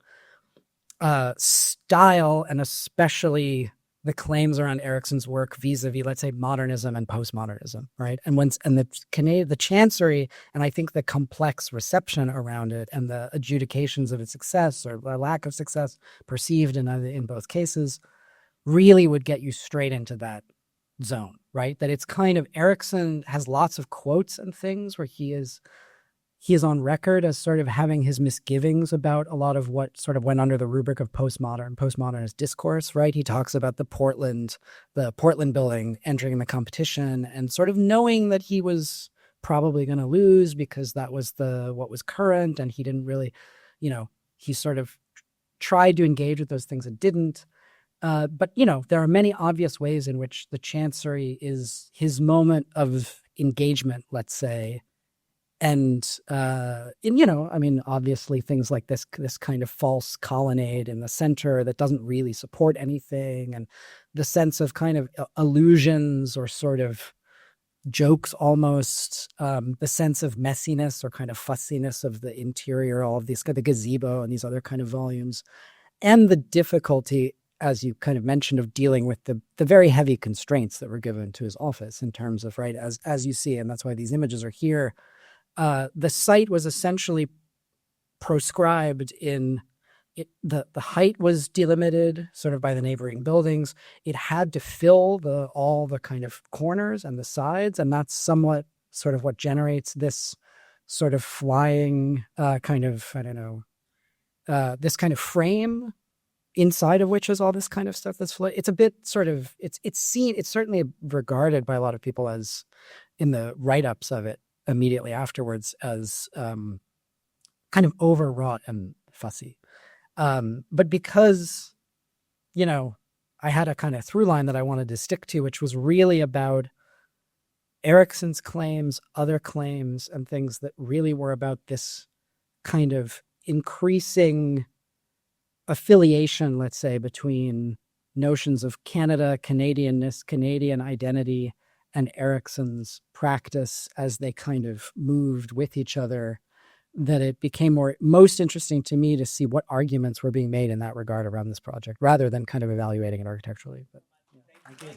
style and especially the claims around Erickson's work vis-a-vis, let's say, modernism and postmodernism, right? And the Chancery, and I think the complex reception around it and the adjudications of its success or lack of success perceived in both cases really would get you straight into that zone, right? That it's kind of, Erickson has lots of quotes and things where he is on record as sort of having his misgivings about a lot of what sort of went under the rubric of postmodernist discourse, right? He talks about the Portland building entering the competition and sort of knowing that he was probably going to lose because that was what was current, and he didn't really, he sort of tried to engage with those things and didn't. But, there are many obvious ways in which the Chancery is his moment of engagement, let's say. And, obviously things like this kind of false colonnade in the center that doesn't really support anything, and the sense of kind of illusions or sort of jokes almost, the sense of messiness or kind of fussiness of the interior, all of these, the gazebo and these other kind of volumes, and the difficulty, as you kind of mentioned, of dealing with the very heavy constraints that were given to his office in terms of, right, as you see, and that's why these images are here. The site was essentially proscribed in it. The height was delimited sort of by the neighboring buildings. It had to fill all the kind of corners and the sides, and that's somewhat sort of what generates this sort of flying kind of, this kind of frame inside of which is all this kind of stuff that's it's a bit sort of, it's certainly regarded by a lot of people as, in the write-ups of it immediately afterwards, as kind of overwrought and fussy. But because, I had a kind of through line that I wanted to stick to, which was really about Erickson's claims, other claims, and things that really were about this kind of increasing affiliation, let's say, between notions of Canada, Canadianness, Canadian identity, and Erickson's practice as they kind of moved with each other, that it became most interesting to me to see what arguments were being made in that regard around this project, rather than kind of evaluating it architecturally. But, yeah. Thank you.